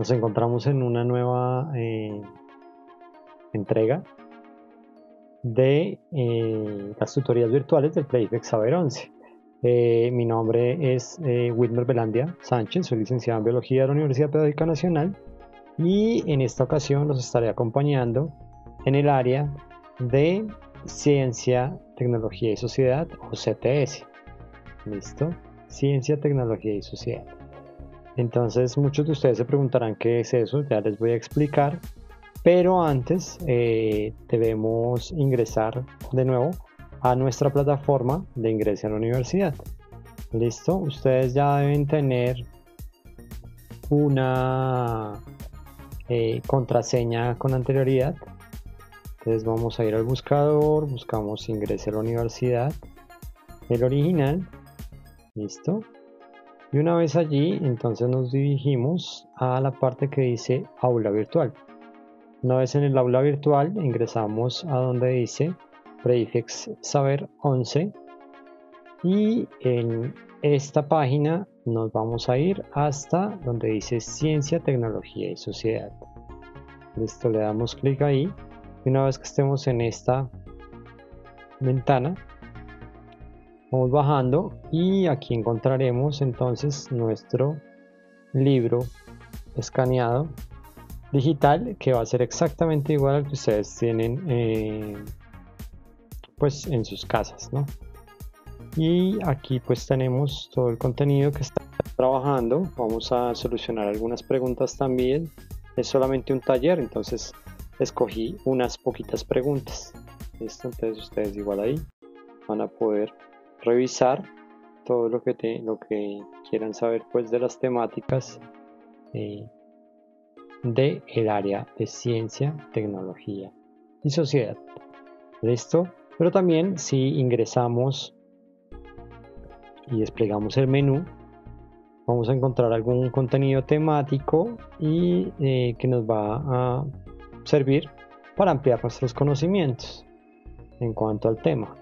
Nos encontramos en una nueva entrega de las tutorías virtuales del Playflex Saber 11. Mi nombre es Wilmer Belandia Sánchez, soy licenciado en Biología de la Universidad Pedagógica Nacional y en esta ocasión los estaré acompañando en el área de Ciencia, Tecnología y Sociedad, o CTS. ¿Listo? Ciencia, Tecnología y Sociedad. Entonces muchos de ustedes se preguntarán qué es eso, ya les voy a explicar, pero antes debemos ingresar de nuevo a nuestra plataforma de ingreso a la universidad. ¿Listo? Ustedes ya deben tener una contraseña con anterioridad. Entonces vamos a ir al buscador, buscamos ingreso a la universidad, el original, listo. Y una vez allí, entonces nos dirigimos a la parte que dice aula virtual. Una vez en el aula virtual, ingresamos a donde dice Playflex Saber 11 y en esta página nos vamos a ir hasta donde dice Ciencia, Tecnología y Sociedad. Listo, le damos clic ahí y una vez que estemos en esta ventana, vamos bajando y aquí encontraremos entonces nuestro libro escaneado digital, que va a ser exactamente igual al que ustedes tienen pues en sus casas, ¿no? Y aquí pues tenemos todo el contenido que está trabajando. Vamos a solucionar algunas preguntas también. Es solamente un taller, entonces escogí unas poquitas preguntas. ¿Listo? Entonces ustedes igual ahí van a poder revisar todo lo que quieran saber pues de las temáticas de el área de ciencia, tecnología y sociedad. ¿Listo? Pero también si ingresamos y desplegamos el menú, vamos a encontrar algún contenido temático y que nos va a servir para ampliar nuestros conocimientos en cuanto al tema.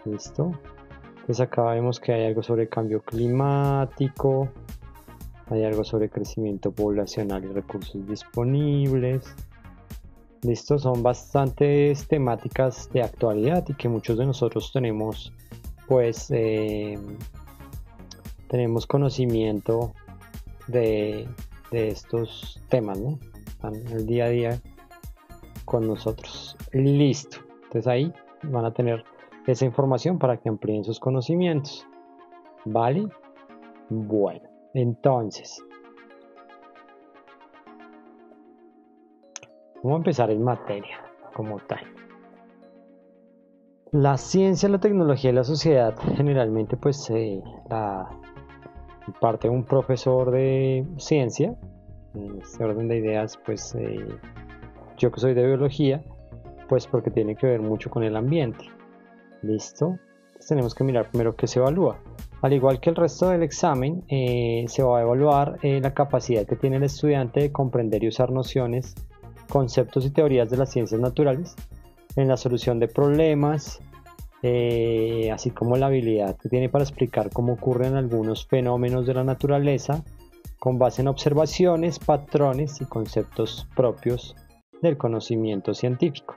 ¿Listo? Entonces acá vemos que hay algo sobre cambio climático, hay algo sobre crecimiento poblacional y recursos disponibles. Listo, son bastantes temáticas de actualidad y que muchos de nosotros tenemos, pues, tenemos conocimiento de estos temas, ¿no? Están el día a día con nosotros. Listo, entonces ahí van a tener esa información para que amplíen sus conocimientos. ¿Vale? Bueno, entonces vamos a empezar en materia como tal. La ciencia, la tecnología y la sociedad generalmente pues la parte de un profesor de ciencia. En este orden de ideas pues yo que soy de biología, pues porque tiene que ver mucho con el ambiente. ¿Listo? Entonces tenemos que mirar primero qué se evalúa. Al igual que el resto del examen, se va a evaluar la capacidad que tiene el estudiante de comprender y usar nociones, conceptos y teorías de las ciencias naturales en la solución de problemas, así como la habilidad que tiene para explicar cómo ocurren algunos fenómenos de la naturaleza con base en observaciones, patrones y conceptos propios del conocimiento científico.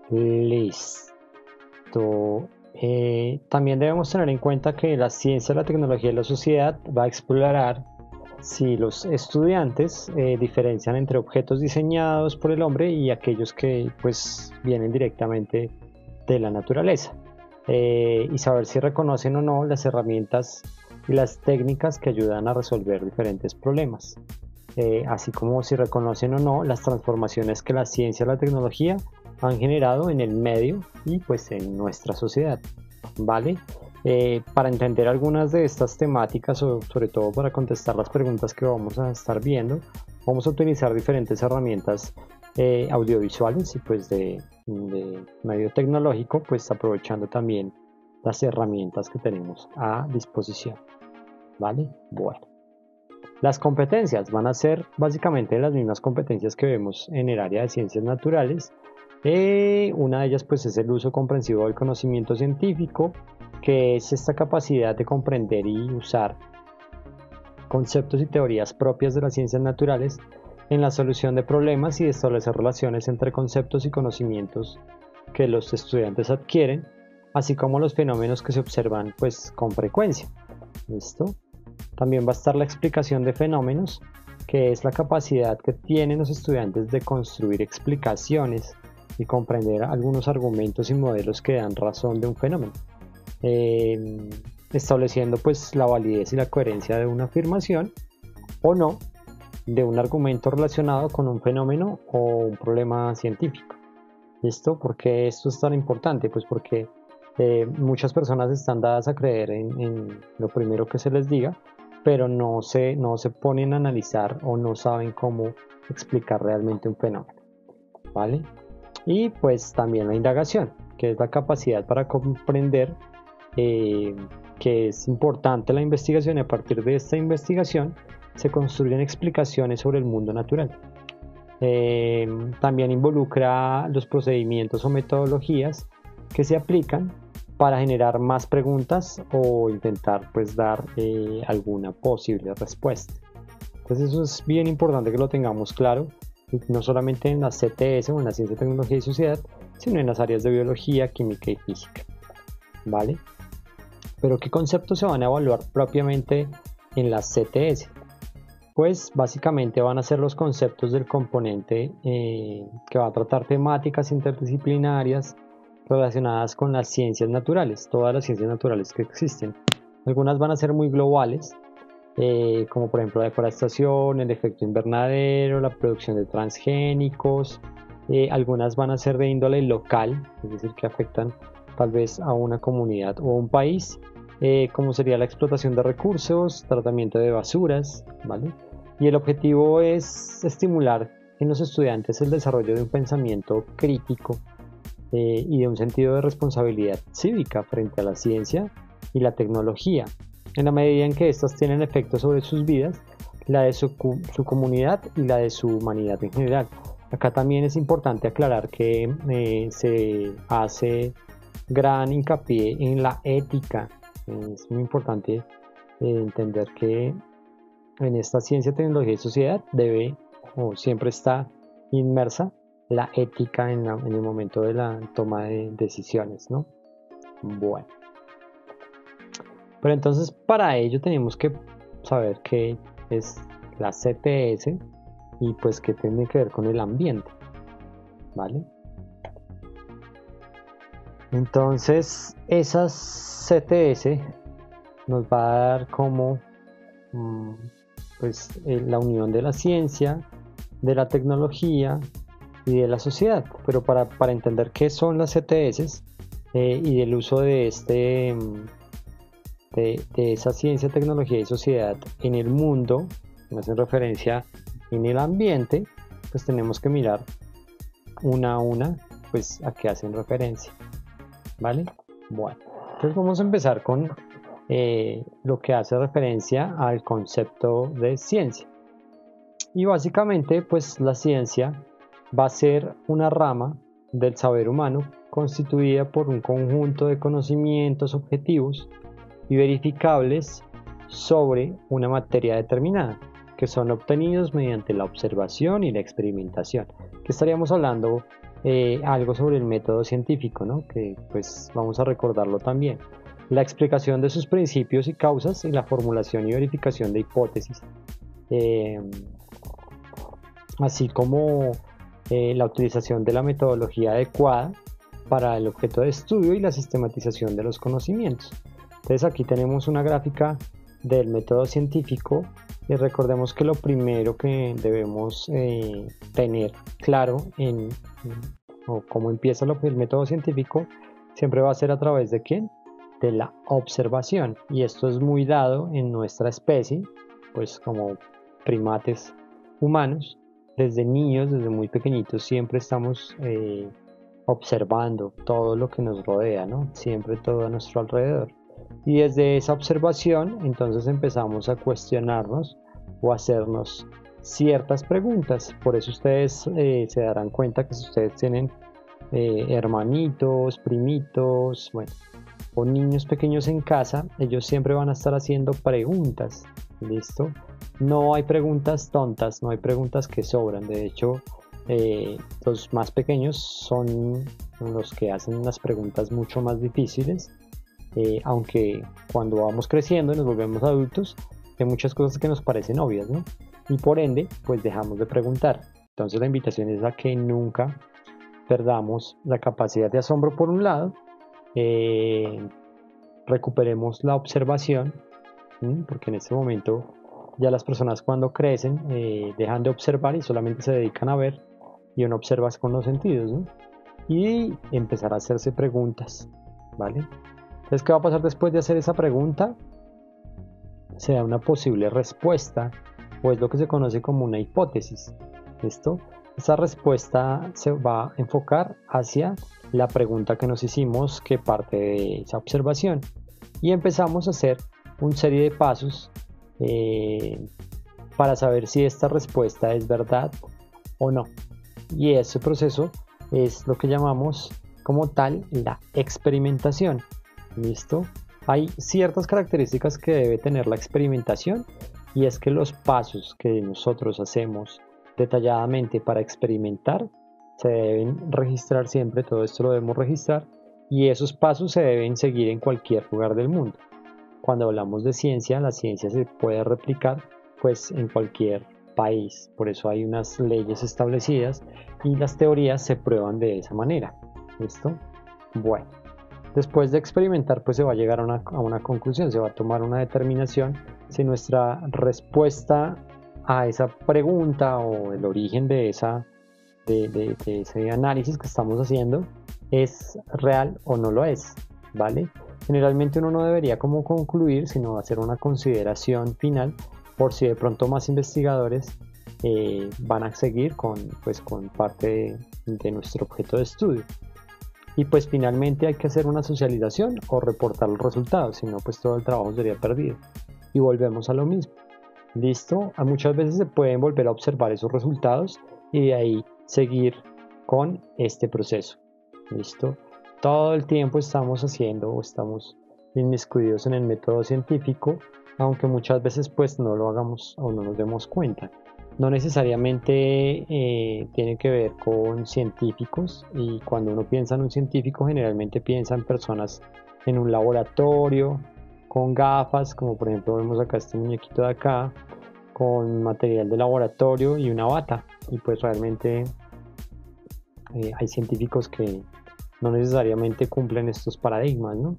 Listo. También debemos tener en cuenta que la ciencia, la tecnología y la sociedad va a explorar si los estudiantes diferencian entre objetos diseñados por el hombre y aquellos que pues vienen directamente de la naturaleza, y saber si reconocen o no las herramientas y las técnicas que ayudan a resolver diferentes problemas, así como si reconocen o no las transformaciones que la ciencia y la tecnología han generado en el medio y pues en nuestra sociedad. ¿Vale? Para entender algunas de estas temáticas o sobre todo para contestar las preguntas que vamos a estar viendo, vamos a utilizar diferentes herramientas audiovisuales y pues de medio tecnológico, pues aprovechando también las herramientas que tenemos a disposición. ¿Vale? Bueno, las competencias van a ser básicamente las mismas competencias que vemos en el área de ciencias naturales. Una de ellas pues es el uso comprensivo del conocimiento científico, que es esta capacidad de comprender y usar conceptos y teorías propias de las ciencias naturales en la solución de problemas y de establecer relaciones entre conceptos y conocimientos que los estudiantes adquieren, así como los fenómenos que se observan pues con frecuencia. ¿Listo? También va a estar la explicación de fenómenos, que es la capacidad que tienen los estudiantes de construir explicaciones y comprender algunos argumentos y modelos que dan razón de un fenómeno, estableciendo pues la validez y la coherencia de una afirmación o no de un argumento relacionado con un fenómeno o un problema científico. ¿Listo? ¿Por qué esto es tan importante? Pues porque muchas personas están dadas a creer en lo primero que se les diga, pero no se ponen a analizar o no saben cómo explicar realmente un fenómeno, ¿vale? Y pues también la indagación, que es la capacidad para comprender que es importante la investigación, y a partir de esta investigación se construyen explicaciones sobre el mundo natural. También involucra los procedimientos o metodologías que se aplican para generar más preguntas o intentar pues dar alguna posible respuesta. Entonces eso es bien importante que lo tengamos claro, no solamente en la CTS o en la Ciencia, Tecnología y Sociedad, sino en las áreas de biología, química y física, ¿vale? Pero ¿qué conceptos se van a evaluar propiamente en la CTS? Pues básicamente van a ser los conceptos del componente que va a tratar temáticas interdisciplinarias relacionadas con las ciencias naturales, todas las ciencias naturales que existen. Algunas van a ser muy globales, como por ejemplo la deforestación, el efecto invernadero, la producción de transgénicos. Algunas van a ser de índole local, es decir, que afectan tal vez a una comunidad o a un país, como sería la explotación de recursos, tratamiento de basuras, ¿vale? Y el objetivo es estimular en los estudiantes el desarrollo de un pensamiento crítico y de un sentido de responsabilidad cívica frente a la ciencia y la tecnología, en la medida en que éstas tienen efectos sobre sus vidas, la de su comunidad y la de su humanidad en general. Acá también es importante aclarar que se hace gran hincapié en la ética. Es muy importante entender que en esta ciencia, tecnología y sociedad debe o siempre está inmersa la ética en el momento de la toma de decisiones, ¿no? Bueno. Pero entonces para ello tenemos que saber qué es la CTS y pues qué tiene que ver con el ambiente, ¿vale? Entonces esas CTS nos va a dar como pues la unión de la ciencia, de la tecnología y de la sociedad. Pero para entender qué son las CTS y del uso de de esa ciencia, tecnología y sociedad en el mundo, que hacen referencia en el ambiente, pues tenemos que mirar una a una pues a qué hacen referencia, ¿vale? Bueno, entonces vamos a empezar con lo que hace referencia al concepto de ciencia. Y básicamente pues la ciencia va a ser una rama del saber humano constituida por un conjunto de conocimientos objetivos y verificables sobre una materia determinada, que son obtenidos mediante la observación y la experimentación. Que estaríamos hablando algo sobre el método científico, ¿no? Que pues vamos a recordarlo también. La explicación de sus principios y causas y la formulación y verificación de hipótesis, así como la utilización de la metodología adecuada para el objeto de estudio y la sistematización de los conocimientos. Entonces aquí tenemos una gráfica del método científico y recordemos que lo primero que debemos tener claro o cómo empieza el método científico siempre va a ser a través de ¿quién? De la observación, y esto es muy dado en nuestra especie, pues como primates humanos, desde niños, desde muy pequeñitos siempre estamos observando todo lo que nos rodea, ¿no? Siempre todo a nuestro alrededor. Y desde esa observación entonces empezamos a cuestionarnos o a hacernos ciertas preguntas. Por eso ustedes se darán cuenta que si ustedes tienen hermanitos, primitos, bueno, o niños pequeños en casa, ellos siempre van a estar haciendo preguntas, ¿listo? No hay preguntas tontas, no hay preguntas que sobran. De hecho, los más pequeños son los que hacen las preguntas mucho más difíciles, aunque cuando vamos creciendo y nos volvemos adultos, hay muchas cosas que nos parecen obvias, ¿no? Y por ende, pues dejamos de preguntar. Entonces la invitación es a que nunca perdamos la capacidad de asombro por un lado, recuperemos la observación, porque en este momento ya las personas cuando crecen dejan de observar y solamente se dedican a ver, y uno observa con los sentidos, ¿no? Y empezar a hacerse preguntas, ¿vale? Entonces, ¿qué va a pasar después de hacer esa pregunta? Se da una posible respuesta, o es lo que se conoce como una hipótesis. ¿Listo? Esa respuesta se va a enfocar hacia la pregunta que nos hicimos, que parte de esa observación, y empezamos a hacer una serie de pasos para saber si esta respuesta es verdad o no. Y ese proceso es lo que llamamos como tal la experimentación. ¿Listo? Hay ciertas características que debe tener la experimentación, y es que los pasos que nosotros hacemos detalladamente para experimentar se deben registrar siempre. Todo esto lo debemos registrar, y esos pasos se deben seguir en cualquier lugar del mundo. Cuando hablamos de ciencia, la ciencia se puede replicar pues en cualquier país, por eso hay unas leyes establecidas y las teorías se prueban de esa manera. ¿Listo? Bueno, después de experimentar pues se va a llegar a una conclusión, se va a tomar una determinación si nuestra respuesta a esa pregunta o el origen de ese análisis que estamos haciendo es real o no lo es, ¿vale? Generalmente uno no debería como concluir, sino hacer una consideración final por si de pronto más investigadores van a seguir con parte de nuestro objeto de estudio. Y pues finalmente hay que hacer una socialización o reportar los resultados, si no pues todo el trabajo sería perdido. Y volvemos a lo mismo. ¿Listo? Muchas veces se pueden volver a observar esos resultados y de ahí seguir con este proceso. ¿Listo? Todo el tiempo estamos haciendo o estamos inmiscuidos en el método científico, aunque muchas veces pues no lo hagamos o no nos demos cuenta. No necesariamente tiene que ver con científicos, y cuando uno piensa en un científico generalmente piensa en personas en un laboratorio con gafas, como por ejemplo vemos acá este muñequito de acá, con material de laboratorio y una bata, y pues realmente hay científicos que no necesariamente cumplen estos paradigmas, ¿no?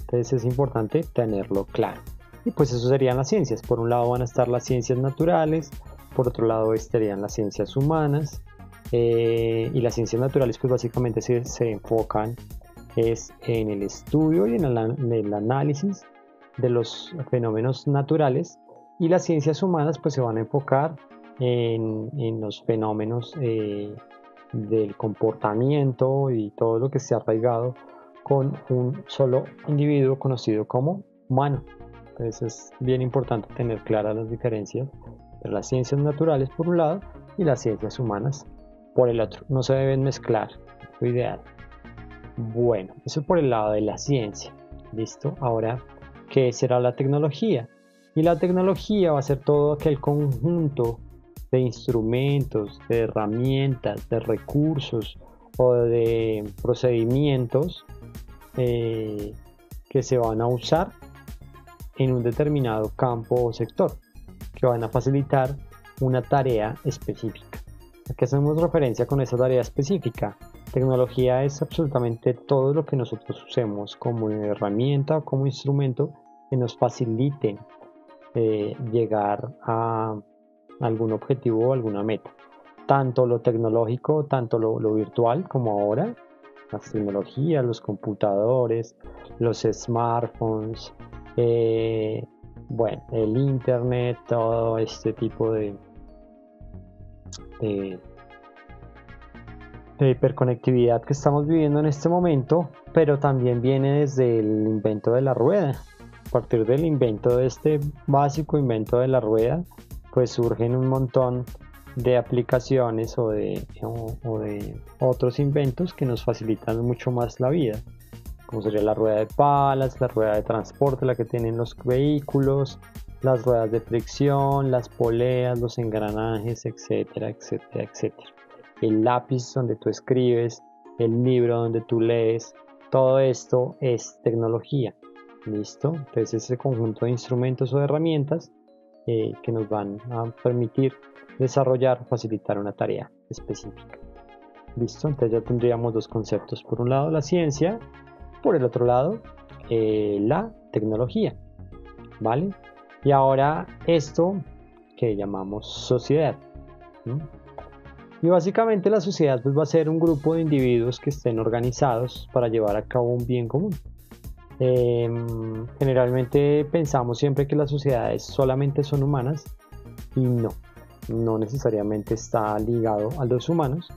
Entonces es importante tenerlo claro. Y pues eso serían las ciencias. Por un lado van a estar las ciencias naturales, por otro lado estarían las ciencias humanas, y las ciencias naturales pues básicamente se enfocan en el estudio y en el análisis de los fenómenos naturales, y las ciencias humanas pues se van a enfocar en los fenómenos del comportamiento y todo lo que esté arraigado con un solo individuo conocido como humano. Entonces es bien importante tener claras las diferencias entre las ciencias naturales por un lado y las ciencias humanas por el otro. No se deben mezclar, es lo ideal. Bueno, eso por el lado de la ciencia. ¿Listo? Ahora, ¿qué será la tecnología? Y la tecnología va a ser todo aquel conjunto de instrumentos, de herramientas, de recursos o de procedimientos que se van a usar en un determinado campo o sector, que van a facilitar una tarea específica. ¿A qué hacemos referencia con esa tarea específica? Tecnología es absolutamente todo lo que nosotros usemos como herramienta o como instrumento que nos facilite llegar a algún objetivo o alguna meta. Tanto lo tecnológico, tanto lo virtual como ahora, las tecnologías, los computadores, los smartphones, bueno, el internet, todo este tipo de hiperconectividad que estamos viviendo en este momento, pero también viene desde el invento de la rueda. A partir del invento de este básico invento de la rueda, pues surgen un montón de aplicaciones o de otros inventos que nos facilitan mucho más la vida, como sería la rueda de palas, la rueda de transporte, la que tienen los vehículos, las ruedas de fricción, las poleas, los engranajes, etcétera, etcétera, etcétera. El lápiz donde tú escribes, el libro donde tú lees, todo esto es tecnología. ¿Listo? Entonces ese conjunto de instrumentos o de herramientas que nos van a permitir desarrollar o facilitar una tarea específica. ¿Listo? Entonces ya tendríamos dos conceptos. Por un lado la ciencia, por el otro lado la tecnología. ¿Vale? Y ahora esto que llamamos sociedad. ¿Sí? Y básicamente la sociedad pues, va a ser un grupo de individuos que estén organizados para llevar a cabo un bien común. Generalmente pensamos siempre que las sociedades solamente son humanas y no necesariamente está ligado a los humanos,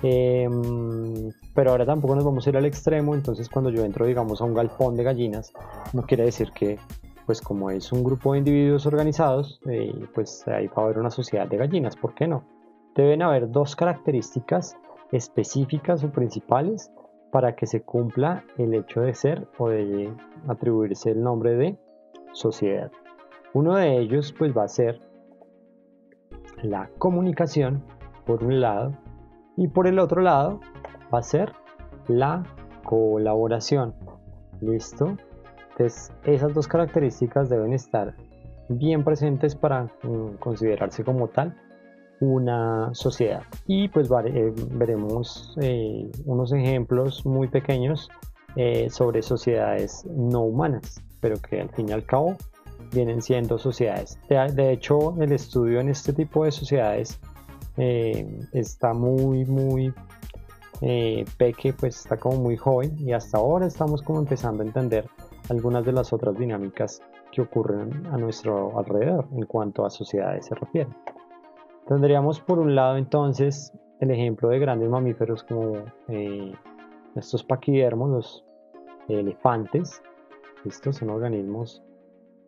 pero ahora tampoco nos vamos a ir al extremo. Entonces cuando yo entro digamos a un galpón de gallinas, no quiere decir que pues como es un grupo de individuos organizados, pues ahí va a haber una sociedad de gallinas. ¿Por qué no? Deben haber dos características específicas o principales para que se cumpla el hecho de ser o de atribuirse el nombre de sociedad. Uno de ellos pues va a ser la comunicación por un lado y por el otro lado va a ser la colaboración. ¿Listo? Entonces esas dos características deben estar bien presentes para considerarse como tal una sociedad. Y pues veremos unos ejemplos muy pequeños sobre sociedades no humanas, pero que al fin y al cabo vienen siendo sociedades. De hecho, el estudio en este tipo de sociedades está muy peque, pues está como muy joven, y hasta ahora estamos como empezando a entender algunas de las otras dinámicas que ocurren a nuestro alrededor en cuanto a sociedades se refiere. Tendríamos por un lado entonces el ejemplo de grandes mamíferos como estos paquidermos, los elefantes. Estos son organismos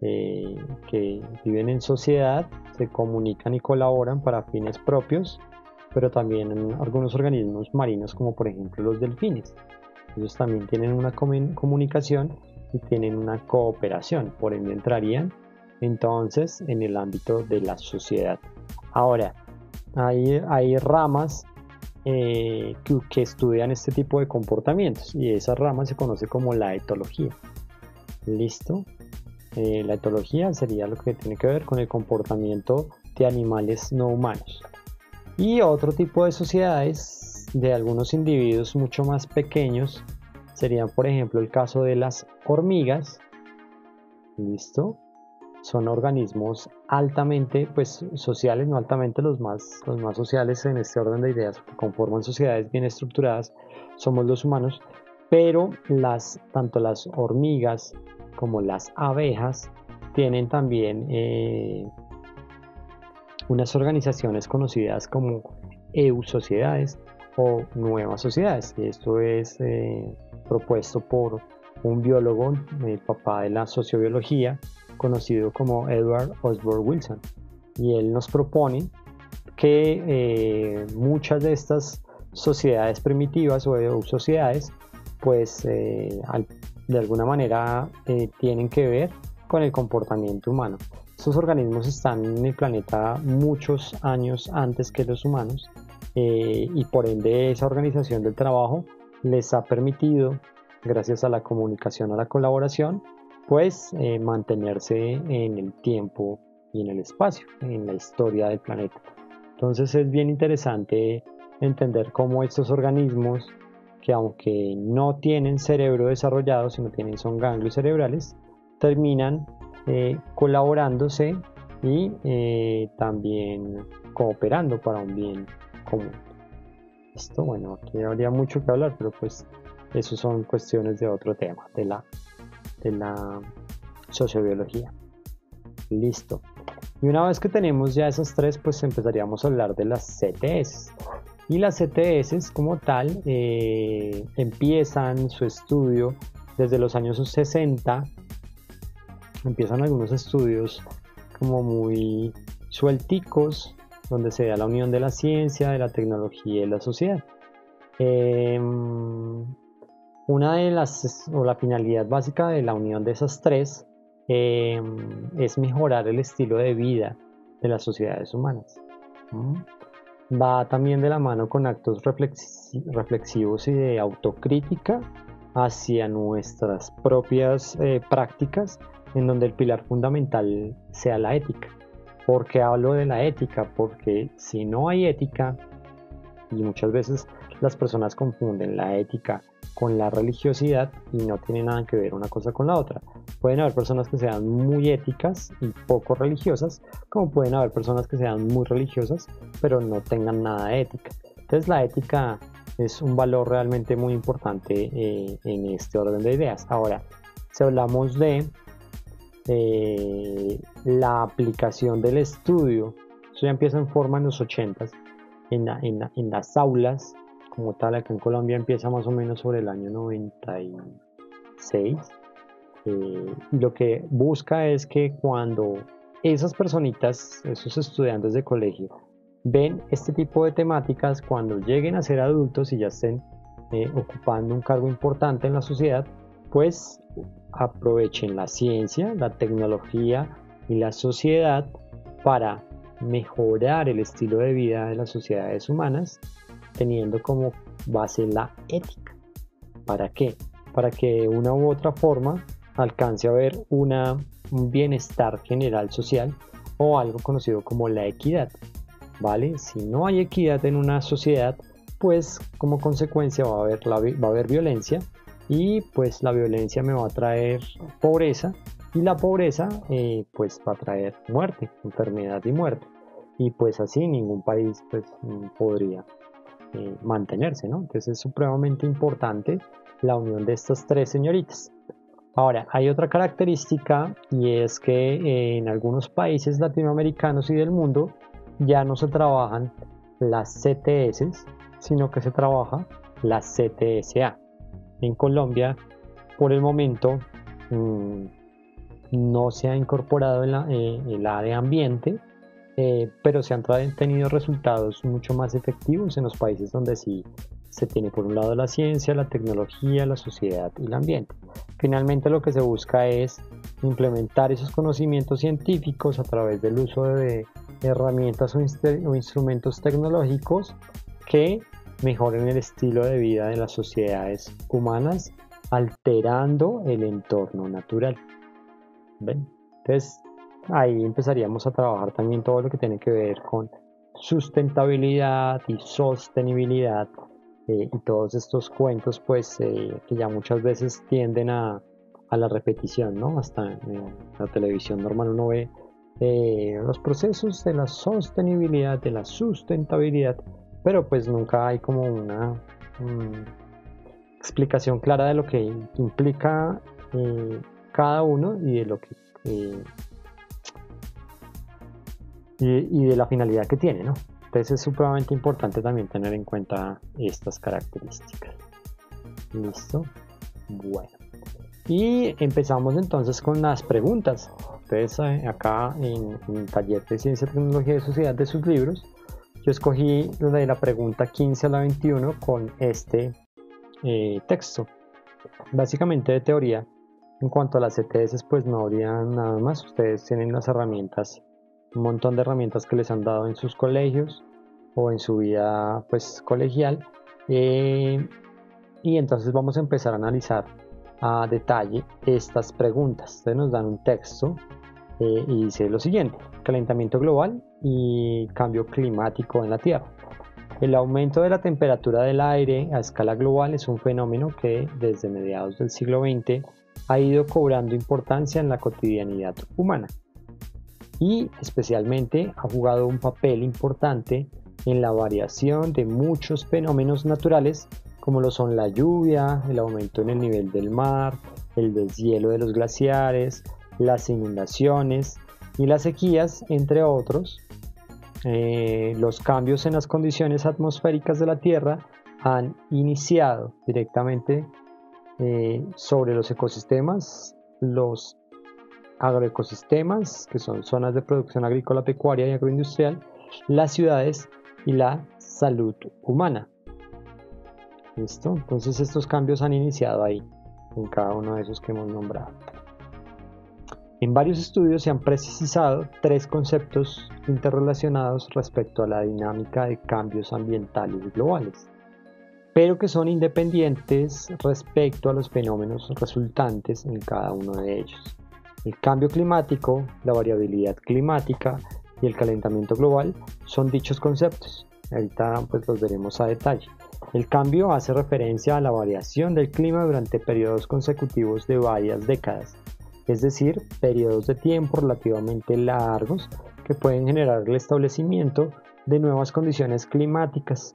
que viven en sociedad, se comunican y colaboran para fines propios, pero también algunos organismos marinos como por ejemplo los delfines. Ellos también tienen una comunicación y tienen una cooperación, por ende entrarían entonces en el ámbito de la sociedad. Ahora, hay ramas que estudian este tipo de comportamientos y esa rama se conoce como la etología. ¿Listo? La etología sería lo que tiene que ver con el comportamiento de animales no humanos. Y otro tipo de sociedades de algunos individuos mucho más pequeños serían, por ejemplo, el caso de las hormigas. ¿Listo? Son organismos altamente pues, sociales, no altamente los más sociales en este orden de ideas, que conforman sociedades bien estructuradas, somos los humanos, pero tanto las hormigas como las abejas tienen también unas organizaciones conocidas como eusociedades o nuevas sociedades. Y esto es propuesto por un biólogo, el papá de la sociobiología, conocido como Edward Osborne Wilson, y él nos propone que muchas de estas sociedades primitivas o sociedades pues de alguna manera tienen que ver con el comportamiento humano. Estos organismos están en el planeta muchos años antes que los humanos y por ende esa organización del trabajo les ha permitido, gracias a la comunicación, a la colaboración, pues mantenerse en el tiempo y en el espacio, en la historia del planeta. Entonces es bien interesante entender cómo estos organismos, que aunque no tienen cerebro desarrollado, sino son ganglios cerebrales, terminan colaborándose y también cooperando para un bien común. Esto, bueno, aquí habría mucho que hablar, pero pues eso son cuestiones de otro tema, de la sociobiología. Listo. Y una vez que tenemos ya esas tres, pues empezaríamos a hablar de las CTS. Y las CTS como tal empiezan su estudio desde los años 60. Empiezan algunos estudios como muy suelticos donde se da la unión de la ciencia, de la tecnología y la sociedad. Una de las, o la finalidad básica de la unión de esas tres es mejorar el estilo de vida de las sociedades humanas. Va también de la mano con actos reflexivos y de autocrítica hacia nuestras propias prácticas, en donde el pilar fundamental sea la ética. ¿Por qué hablo de la ética? Porque si no hay ética, y muchas veces las personas confunden la ética con la religiosidad y no tiene nada que ver una cosa con la otra. Pueden haber personas que sean muy éticas y poco religiosas, como pueden haber personas que sean muy religiosas pero no tengan nada de ética. Entonces la ética es un valor realmente muy importante en este orden de ideas. Ahora, si hablamos de la aplicación del estudio, eso ya empieza en forma en los 80s, en las aulas como tal. Acá en Colombia empieza más o menos sobre el año 96. Lo que busca es que cuando esas personitas, esos estudiantes de colegio, ven este tipo de temáticas, cuando lleguen a ser adultos y ya estén ocupando un cargo importante en la sociedad, pues aprovechen la ciencia, la tecnología y la sociedad para mejorar el estilo de vida de las sociedades humanas, teniendo como base la ética. ¿Para qué? Para que de una u otra forma alcance a ver un bienestar general social, o algo conocido como la equidad. ¿Vale? Si no hay equidad en una sociedad, pues como consecuencia va a haber violencia, y pues la violencia me va a traer pobreza, y la pobreza pues va a traer muerte, enfermedad y muerte, y pues así ningún país pues podría mantenerse, ¿no? Entonces es supremamente importante la unión de estas tres señoritas. Ahora, hay otra característica, y es que en algunos países latinoamericanos y del mundo ya no se trabajan las CTS, sino que se trabaja la CTSA. En Colombia, por el momento, no se ha incorporado el área de ambiente, pero se han tenido resultados mucho más efectivos en los países donde sí se tiene por un lado la ciencia, la tecnología, la sociedad y el ambiente. Finalmente lo que se busca es implementar esos conocimientos científicos a través del uso de herramientas o instrumentos tecnológicos que mejoren el estilo de vida de las sociedades humanas, alterando el entorno natural. ¿Ven? Entonces ahí empezaríamos a trabajar también todo lo que tiene que ver con sustentabilidad y sostenibilidad, y todos estos cuentos pues que ya muchas veces tienden a la repetición, ¿no? Hasta en la televisión normal uno ve los procesos de la sostenibilidad, de la sustentabilidad, pero pues nunca hay como una explicación clara de lo que implica cada uno, y de lo que y de la finalidad que tiene, ¿no? Entonces es supremamente importante también tener en cuenta estas características. ¿Listo? Bueno. Y empezamos entonces con las preguntas. Entonces acá en el taller de Ciencia, Tecnología y Sociedad de sus libros, yo escogí de la pregunta 15 a la 21 con este texto. Básicamente de teoría. En cuanto a las ETS, pues no habría nada más. Ustedes tienen las herramientas, un montón de herramientas que les han dado en sus colegios o en su vida pues colegial, y entonces vamos a empezar a analizar a detalle estas preguntas. Ustedes nos dan un texto y dice lo siguiente: calentamiento global y cambio climático en la Tierra. El aumento de la temperatura del aire a escala global es un fenómeno que desde mediados del siglo XX ha ido cobrando importancia en la cotidianidad humana, y especialmente ha jugado un papel importante en la variación de muchos fenómenos naturales, como lo son la lluvia, el aumento en el nivel del mar, el deshielo de los glaciares, las inundaciones y las sequías, entre otros. Los cambios en las condiciones atmosféricas de la Tierra han iniciado directamente sobre los ecosistemas, los agroecosistemas, que son zonas de producción agrícola, pecuaria y agroindustrial, las ciudades y la salud humana. ¿Listo? Entonces estos cambios han iniciado ahí, en cada uno de esos que hemos nombrado. En varios estudios se han precisado 3 conceptos interrelacionados respecto a la dinámica de cambios ambientales globales, pero que son independientes respecto a los fenómenos resultantes en cada uno de ellos. El cambio climático, la variabilidad climática y el calentamiento global son dichos conceptos. Ahorita pues los veremos a detalle. El cambio hace referencia a la variación del clima durante periodos consecutivos de varias décadas, es decir, periodos de tiempo relativamente largos que pueden generar el establecimiento de nuevas condiciones climáticas.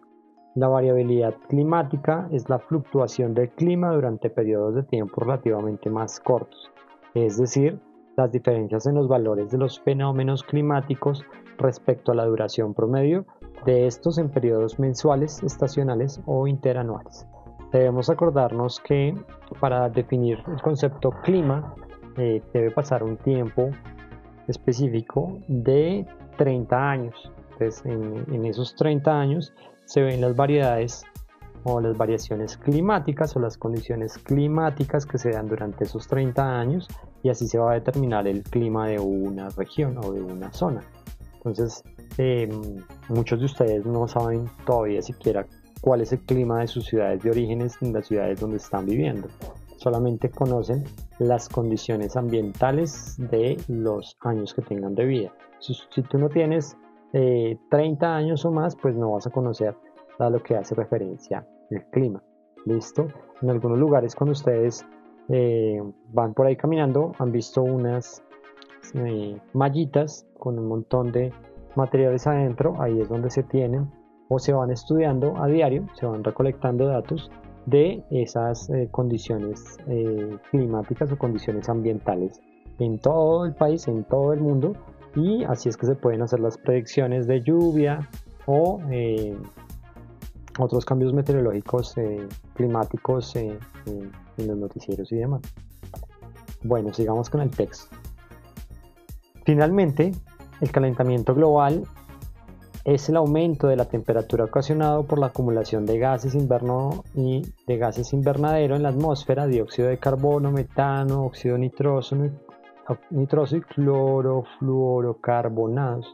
La variabilidad climática es la fluctuación del clima durante periodos de tiempo relativamente más cortos, es decir, las diferencias en los valores de los fenómenos climáticos respecto a la duración promedio de estos en periodos mensuales, estacionales o interanuales. Debemos acordarnos que para definir el concepto clima debe pasar un tiempo específico de 30 años. Entonces, en esos 30 años se ven las variedades o las variaciones climáticas o las condiciones climáticas que se dan durante esos 30 años, y así se va a determinar el clima de una región o de una zona. Entonces, muchos de ustedes no saben todavía siquiera cuál es el clima de sus ciudades de orígenes ni las ciudades donde están viviendo. Solamente conocen las condiciones ambientales de los años que tengan de vida. Si tú no tienes 30 años o más, pues no vas a conocer a lo que hace referencia el clima. ¿Listo? En algunos lugares, cuando ustedes van por ahí caminando, han visto unas mallitas con un montón de materiales adentro. Ahí es donde se tienen o se van estudiando a diario, se van recolectando datos de esas condiciones climáticas o condiciones ambientales en todo el país, en todo el mundo, y así es que se pueden hacer las predicciones de lluvia o otros cambios meteorológicos climáticos en los noticieros y demás. Bueno, sigamos con el texto. Finalmente, el calentamiento global es el aumento de la temperatura ocasionado por la acumulación de gases invernadero en la atmósfera, dióxido de carbono, metano, óxido nitroso y clorofluorocarbonados,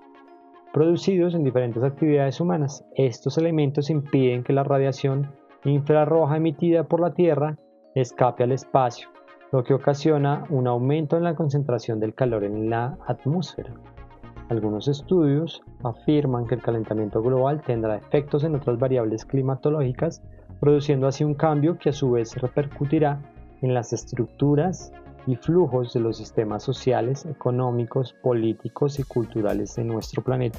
producidos en diferentes actividades humanas. Estos elementos impiden que la radiación infrarroja emitida por la Tierra escape al espacio, lo que ocasiona un aumento en la concentración del calor en la atmósfera. Algunos estudios afirman que el calentamiento global tendrá efectos en otras variables climatológicas, produciendo así un cambio que a su vez repercutirá en las estructuras y flujos de los sistemas sociales, económicos, políticos y culturales de nuestro planeta.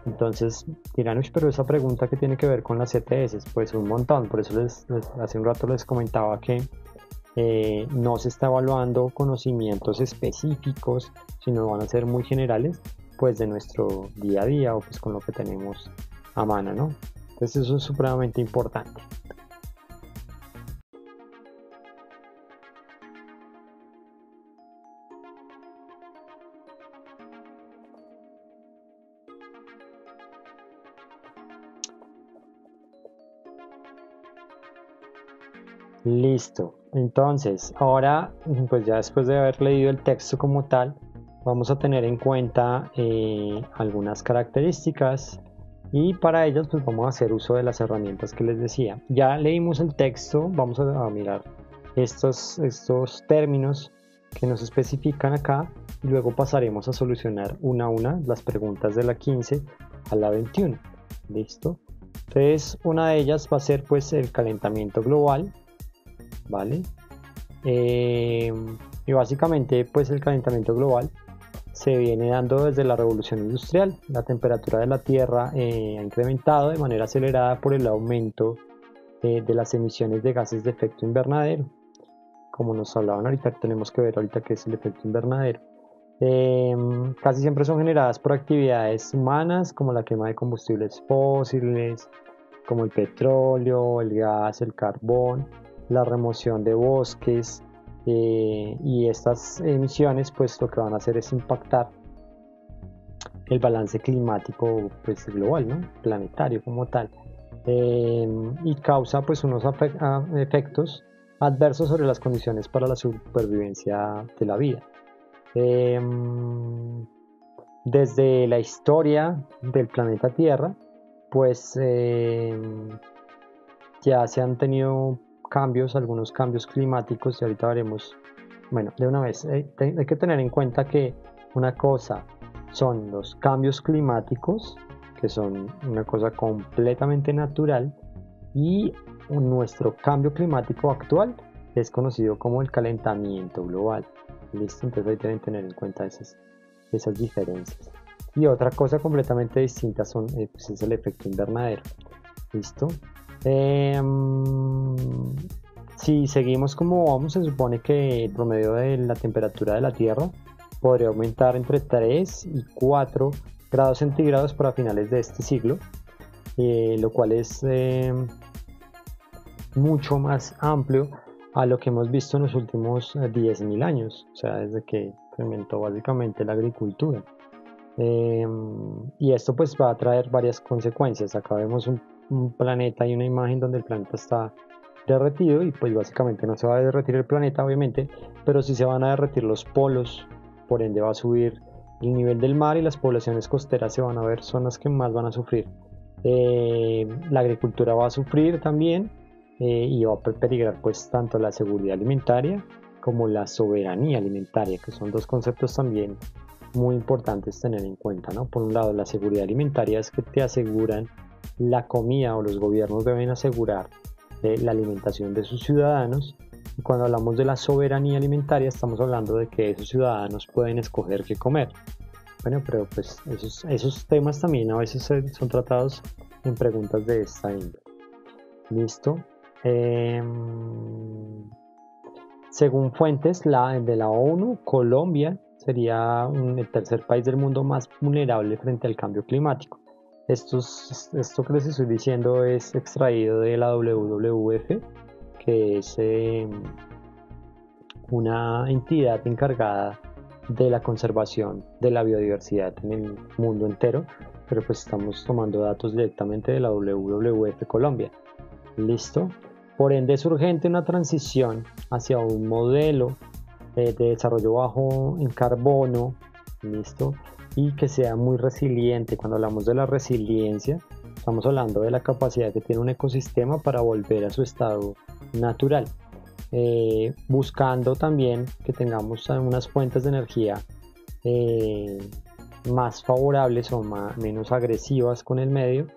Entonces dirán, pero esa pregunta que tiene que ver con las ETS, pues un montón. Por eso hace un rato les comentaba que no se está evaluando conocimientos específicos, sino van a ser muy generales, pues de nuestro día a día o pues con lo que tenemos a mano, ¿no? Entonces eso es supremamente importante. Listo. Entonces, ahora, pues ya después de haber leído el texto como tal, vamos a tener en cuenta algunas características, y para ellas pues vamos a hacer uso de las herramientas que les decía. Ya leímos el texto, vamos a mirar estos términos que nos especifican acá, y luego pasaremos a solucionar una a una las preguntas de la 15 a la 21. ¿Listo? Entonces, una de ellas va a ser pues el calentamiento global, ¿vale? Y básicamente pues el calentamiento global se viene dando desde la revolución industrial. La temperatura de la Tierra ha incrementado de manera acelerada por el aumento de las emisiones de gases de efecto invernadero. Como nos hablaban ahorita, tenemos que ver ahorita qué es el efecto invernadero. Casi siempre son generadas por actividades humanas como la quema de combustibles fósiles, como el petróleo, el gas, el carbón, la remoción de bosques, y estas emisiones pues lo que van a hacer es impactar el balance climático pues global, ¿no? Planetario como tal, y causa pues unos efectos adversos sobre las condiciones para la supervivencia de la vida. Desde la historia del planeta Tierra, pues ya se han tenido cambios, algunos cambios climáticos, y ahorita veremos. Bueno, de una vez, hay que tener en cuenta que una cosa son los cambios climáticos, que son una cosa completamente natural, y nuestro cambio climático actual es conocido como el calentamiento global. ¿Listo? Entonces ahí deben tener en cuenta esas diferencias. Y otra cosa completamente distinta pues es el efecto invernadero. ¿Listo? Si seguimos como vamos, se supone que el promedio de la temperatura de la Tierra podría aumentar entre 3 y 4 grados centígrados para finales de este siglo, lo cual es mucho más amplio a lo que hemos visto en los últimos 10.000 años, o sea, desde que incrementó básicamente la agricultura. Y esto pues va a traer varias consecuencias. Acá vemos un planeta y una imagen donde el planeta está derretido, y pues básicamente no se va a derretir el planeta obviamente, pero sí se van a derretir los polos, por ende va a subir el nivel del mar y las poblaciones costeras se van a ver, son las que más van a sufrir. La agricultura va a sufrir también, y va a peligrar pues tanto la seguridad alimentaria como la soberanía alimentaria, que son dos conceptos también muy importantes tener en cuenta, ¿no? Por un lado, la seguridad alimentaria es que te aseguran la comida, o los gobiernos deben asegurar la alimentación de sus ciudadanos. Y cuando hablamos de la soberanía alimentaria, estamos hablando de que esos ciudadanos pueden escoger qué comer. Bueno, pero pues esos temas también a veces son tratados en preguntas de esta índole. ¿Listo? Según fuentes de la ONU, Colombia sería el tercer país del mundo más vulnerable frente al cambio climático. Esto que les estoy diciendo es extraído de la WWF, que es una entidad encargada de la conservación de la biodiversidad en el mundo entero, pero pues estamos tomando datos directamente de la WWF Colombia. ¿Listo? Por ende es urgente una transición hacia un modelo de desarrollo bajo en carbono, ¿listo? Y que sea muy resiliente. Cuando hablamos de la resiliencia, estamos hablando de la capacidad que tiene un ecosistema para volver a su estado natural, buscando también que tengamos unas fuentes de energía más favorables o menos agresivas con el medio,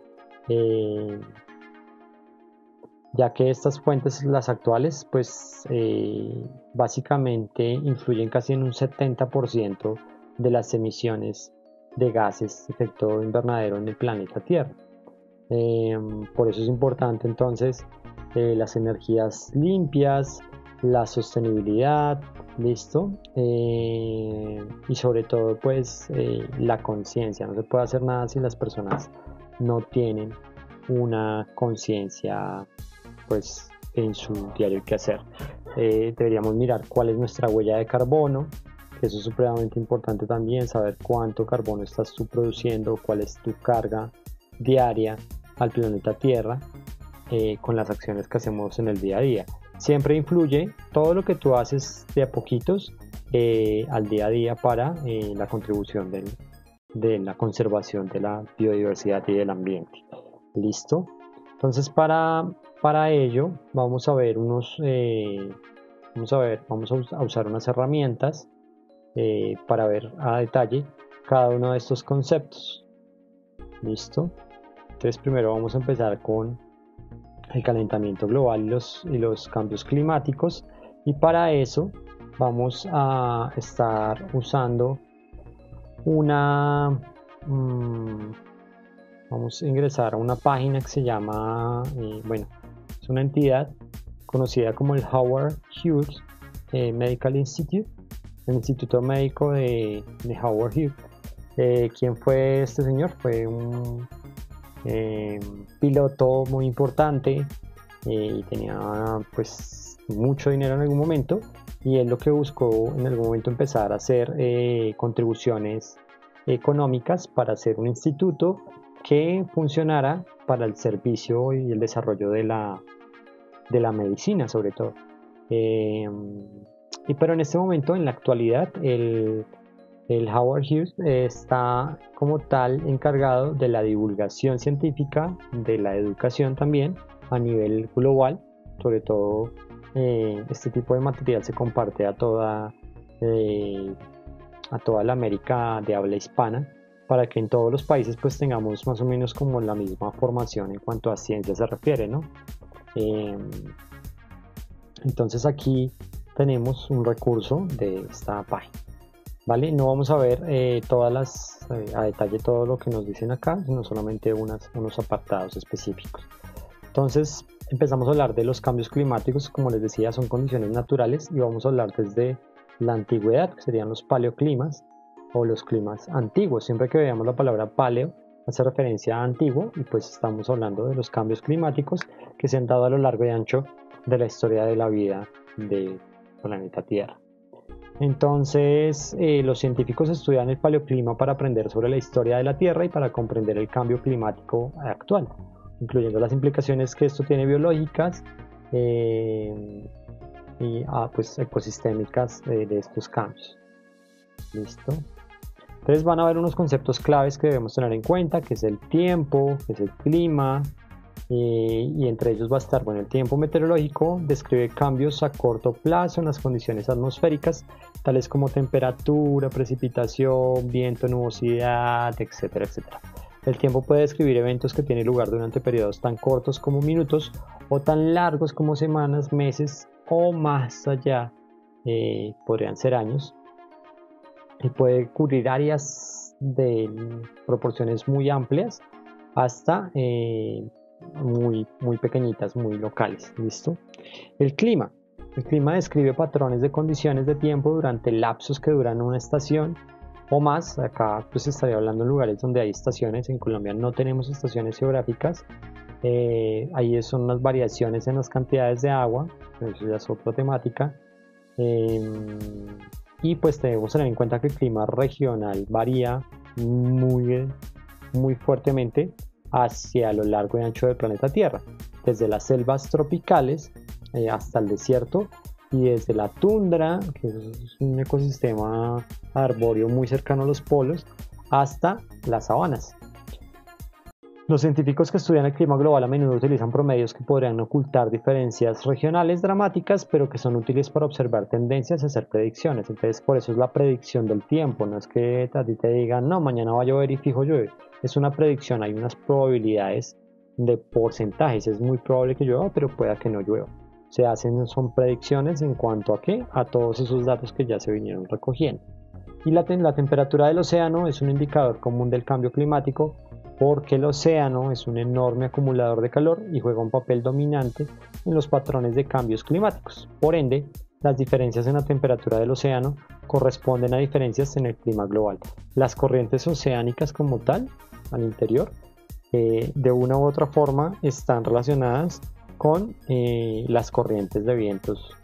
ya que estas fuentes, las actuales, pues básicamente influyen casi en un 70% de las emisiones de gases de efecto invernadero en el planeta Tierra. Por eso es importante entonces las energías limpias, la sostenibilidad, ¿listo? Y sobre todo pues la conciencia. No se puede hacer nada si las personas no tienen una conciencia pues en su diario quehacer. Deberíamos mirar cuál es nuestra huella de carbono, que eso es supremamente importante también, saber cuánto carbono estás tú produciendo, cuál es tu carga diaria al planeta Tierra, con las acciones que hacemos en el día a día. Siempre influye todo lo que tú haces de a poquitos al día a día para la contribución de la conservación de la biodiversidad y del ambiente. ¿Listo? Entonces para ello vamos a ver vamos a usar unas herramientas para ver a detalle cada uno de estos conceptos. ¿Listo? Entonces primero vamos a empezar con el calentamiento global y los cambios climáticos, y para eso vamos a estar usando vamos a ingresar a una página que se llama, es una entidad conocida como el Howard Hughes Medical Institute, el Instituto Médico de Howard Hughes. ¿Quién fue este señor? Fue un piloto muy importante y tenía pues mucho dinero en algún momento, y él lo que buscó en algún momento empezar a hacer contribuciones económicas para hacer un instituto que funcionara para el servicio y el desarrollo de la medicina, sobre todo. Pero en este momento, en la actualidad, el Howard Hughes está como tal encargado de la divulgación científica, de la educación también a nivel global. Sobre todo este tipo de material se comparte a toda la América de habla hispana, para que en todos los países pues tengamos más o menos como la misma formación en cuanto a ciencia se refiere, ¿no? Entonces aquí tenemos un recurso de esta página, ¿vale? No vamos a ver a detalle todo lo que nos dicen acá, sino solamente unos apartados específicos. Entonces empezamos a hablar de los cambios climáticos. Como les decía, son condiciones naturales, y vamos a hablar desde la antigüedad, que serían los paleoclimas o los climas antiguos. Siempre que veamos la palabra paleo hace referencia a antiguo, y pues estamos hablando de los cambios climáticos que se han dado a lo largo y ancho de la historia de la vida del planeta Tierra. Entonces, los científicos estudian el paleoclima para aprender sobre la historia de la Tierra y para comprender el cambio climático actual, incluyendo las implicaciones que esto tiene biológicas y pues ecosistémicas de estos cambios. ¿Listo? Entonces van a haber unos conceptos claves que debemos tener en cuenta, que es el tiempo, que es el clima, y entre ellos va a estar, bueno, el tiempo meteorológico describe cambios a corto plazo en las condiciones atmosféricas, tales como temperatura, precipitación, viento, nubosidad, etcétera, etcétera. El tiempo puede describir eventos que tienen lugar durante periodos tan cortos como minutos o tan largos como semanas, meses o más allá, podrían ser años, y puede cubrir áreas de proporciones muy amplias hasta muy pequeñitas, muy locales. ¿Listo? El clima describe patrones de condiciones de tiempo durante lapsos que duran una estación o más. Acá pues estaría hablando en lugares donde hay estaciones. En Colombia no tenemos estaciones geográficas. Ahí son las variaciones en las cantidades de agua, eso ya es otra temática. Y pues debemos tener en cuenta que el clima regional varía muy fuertemente hacia lo largo y ancho del planeta Tierra, desde las selvas tropicales hasta el desierto, y desde la tundra, que es un ecosistema arbóreo muy cercano a los polos, hasta las sabanas. Los científicos que estudian el clima global a menudo utilizan promedios que podrían ocultar diferencias regionales dramáticas, pero que son útiles para observar tendencias y hacer predicciones. Entonces, por eso es la predicción del tiempo. No es que a ti te digan, no, mañana va a llover y fijo llueve. Es una predicción, hay unas probabilidades de porcentajes. Es muy probable que llueva, pero pueda que no llueva. Son predicciones en cuanto a qué, a todos esos datos que ya se vinieron recogiendo. Y la temperatura del océano es un indicador común del cambio climático, porque el océano es un enorme acumulador de calor y juega un papel dominante en los patrones de cambios climáticos. Por ende, las diferencias en la temperatura del océano corresponden a diferencias en el clima global. Las corrientes oceánicas como tal, al interior, de una u otra forma están relacionadas con las corrientes de vientos,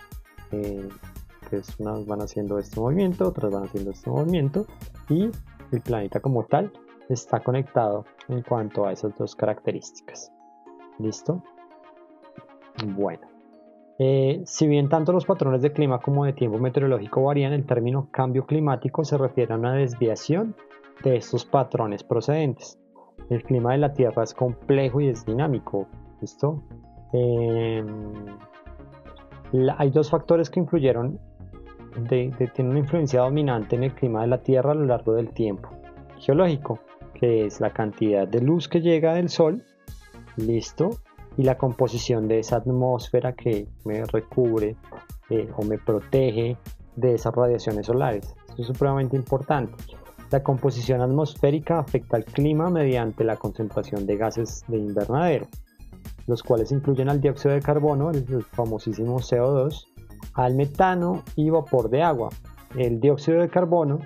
que unas van haciendo este movimiento, otras van haciendo este movimiento, y el planeta como tal está conectado en cuanto a esas dos características. ¿Listo? Bueno, si bien tanto los patrones de clima como de tiempo meteorológico varían, el término cambio climático se refiere a una desviación de estos patrones procedentes. El clima de la Tierra es complejo y es dinámico. ¿Listo? Hay dos factores que influyeron, tienen una influencia dominante en el clima de la Tierra a lo largo del tiempo. Geológico, que es la cantidad de luz que llega del Sol, listo, y la composición de esa atmósfera que me recubre o me protege de esas radiaciones solares. Esto es supremamente importante. La composición atmosférica afecta al clima mediante la concentración de gases de invernadero, los cuales incluyen al dióxido de carbono, el famosísimo CO2, al metano y vapor de agua. El dióxido de carbono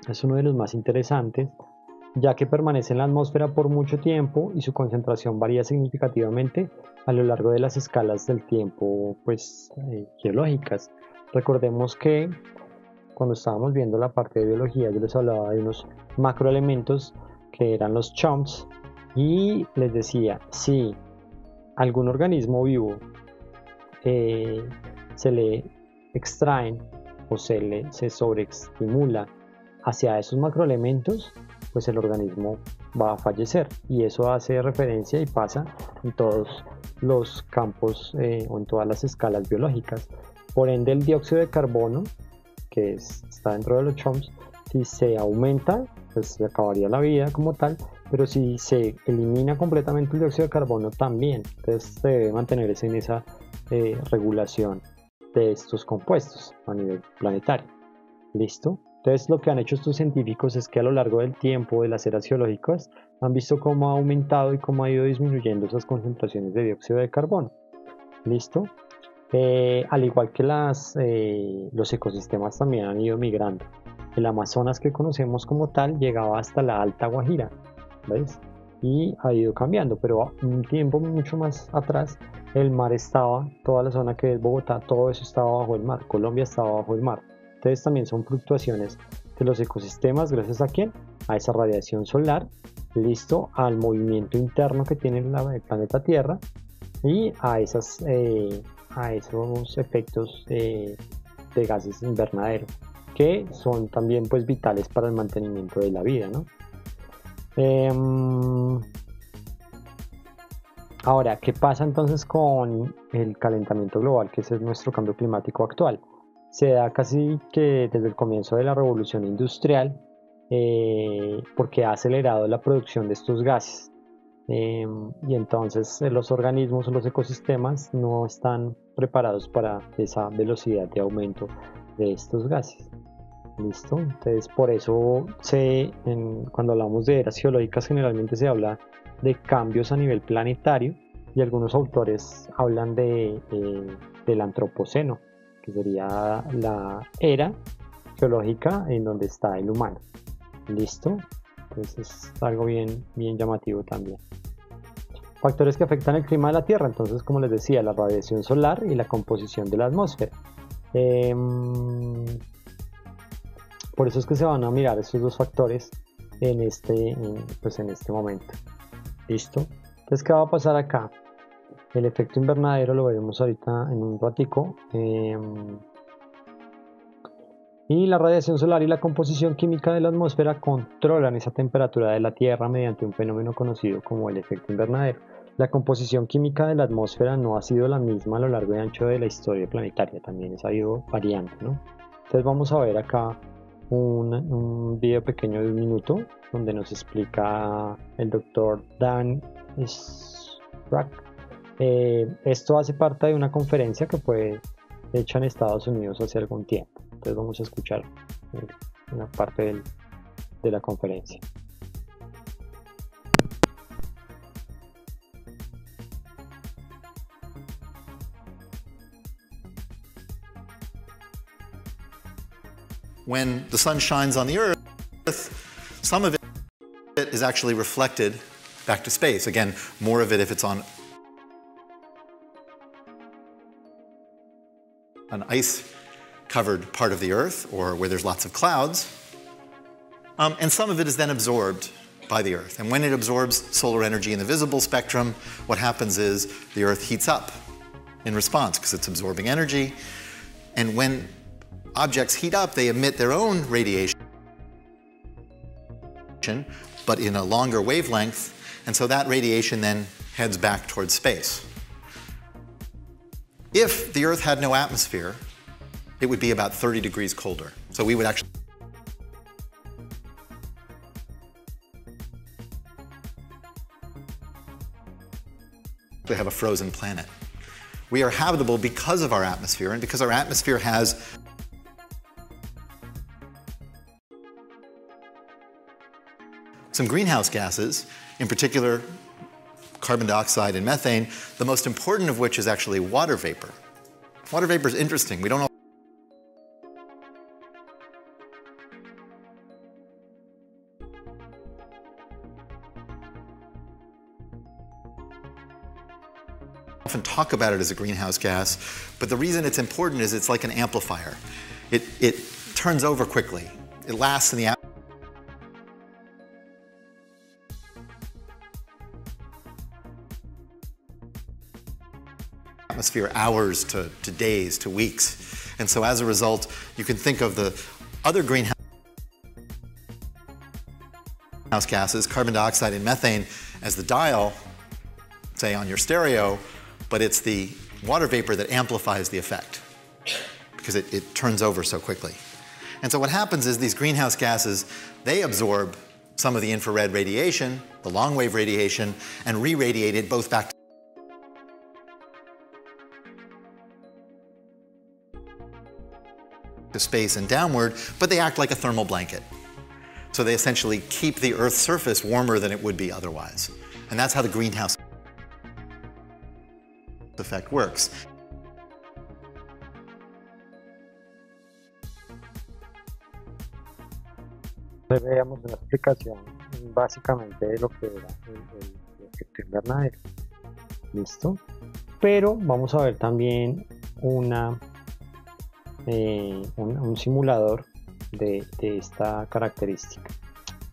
es uno de los más interesantes, ya que permanece en la atmósfera por mucho tiempo y su concentración varía significativamente a lo largo de las escalas del tiempo geológicas. Recordemos que cuando estábamos viendo la parte de biología, yo les hablaba de unos macroelementos que eran los chunks y les decía, si algún organismo vivo se le extraen o se sobreestimula hacia esos macroelementos, pues el organismo va a fallecer, y eso hace referencia y pasa en todos los campos o en todas las escalas biológicas. Por ende, el dióxido de carbono, que está dentro de los chunks, si se aumenta, pues se acabaría la vida como tal, pero si se elimina completamente el dióxido de carbono también. Entonces se debe mantenerse en esa regulación de estos compuestos a nivel planetario. ¿Listo? Entonces lo que han hecho estos científicos es que a lo largo del tiempo de las eras geológicas han visto cómo ha aumentado y cómo ha ido disminuyendo esas concentraciones de dióxido de carbono. ¿Listo? Al igual que los ecosistemas también han ido migrando. El Amazonas que conocemos como tal llegaba hasta la Alta Guajira, ¿ves? Y ha ido cambiando, pero un tiempo mucho más atrás el mar estaba, toda la zona que es Bogotá, todo eso estaba bajo el mar, Colombia estaba bajo el mar. Entonces también son fluctuaciones de los ecosistemas, gracias a quién, a esa radiación solar, listo, al movimiento interno que tiene el planeta Tierra y a esos efectos de gases invernadero, que son también pues vitales para el mantenimiento de la vida, ¿no? Ahora, ¿qué pasa entonces con el calentamiento global, que ese es nuestro cambio climático actual? Se da casi que desde el comienzo de la revolución industrial, porque ha acelerado la producción de estos gases. Y entonces los organismos o los ecosistemas no están preparados para esa velocidad de aumento de estos gases. ¿Listo? Entonces por eso cuando hablamos de eras geológicas generalmente se habla de cambios a nivel planetario, y algunos autores hablan del antropoceno, que sería la era geológica en donde está el humano. ¿Listo? Entonces es algo bien llamativo también. Factores que afectan el clima de la Tierra, entonces como les decía, la radiación solar y la composición de la atmósfera. Por eso es que se van a mirar estos dos factores en este momento. ¿Listo? Entonces, ¿qué va a pasar acá? El efecto invernadero lo veremos ahorita en un ratico. Y la radiación solar y la composición química de la atmósfera controlan esa temperatura de la Tierra mediante un fenómeno conocido como el efecto invernadero. La composición química de la atmósfera no ha sido la misma a lo largo y ancho de la historia planetaria, también ha ido variando, ¿no? Entonces vamos a ver acá un video pequeño de 1 minuto donde nos explica el doctor Dan Sprague. Esto hace parte de una conferencia que fue hecha en Estados Unidos hace algún tiempo. Entonces vamos a escuchar una parte de la conferencia. When the sun shines on the Earth, some of it is actually reflected back to space. Again, more of it if it's on an ice-covered part of the Earth or where there's lots of clouds. And some of it is then absorbed by the Earth. And when it absorbs solar energy in the visible spectrum, what happens is the Earth heats up in response because it's absorbing energy. And when objects heat up, they emit their own radiation, but in a longer wavelength, and so that radiation then heads back towards space. If the Earth had no atmosphere, it would be about 30 degrees colder. So we would actually have a frozen planet. We are habitable because of our atmosphere, and because our atmosphere has some greenhouse gases, in particular carbon dioxide and methane, the most important of which is actually water vapor. Water vapor is interesting. We don't often talk about it as a greenhouse gas, but the reason it's important is it's like an amplifier. It turns over quickly. It lasts in the atmosphere hours to days to weeks. And so as a result, you can think of the other greenhouse gases, carbon dioxide and methane, as the dial, say on your stereo, but it's the water vapor that amplifies the effect because it turns over so quickly. And so what happens is these greenhouse gases, they absorb some of the infrared radiation, the long wave radiation, and re-radiate it both back to space and downward, but they act like a thermal blanket. So they essentially keep the Earth's surface warmer than it would be otherwise. And that's how the greenhouse effect works. Veamos una explicación básicamente de lo que era el efecto invernadero. ¿Listo? Pero vamos a ver también un simulador de esta característica.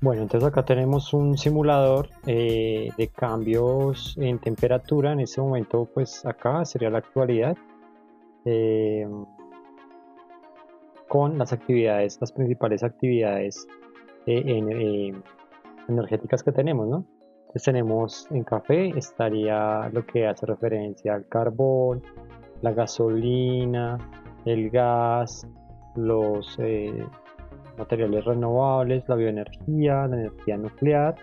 Bueno, entonces acá tenemos un simulador de cambios en temperatura. En este momento, pues acá sería la actualidad con las actividades, las principales actividades energéticas que tenemos, ¿no? Entonces tenemos en café estaría lo que hace referencia al carbón, la gasolina, el gas, los materiales renovables, la bioenergía, la energía nuclear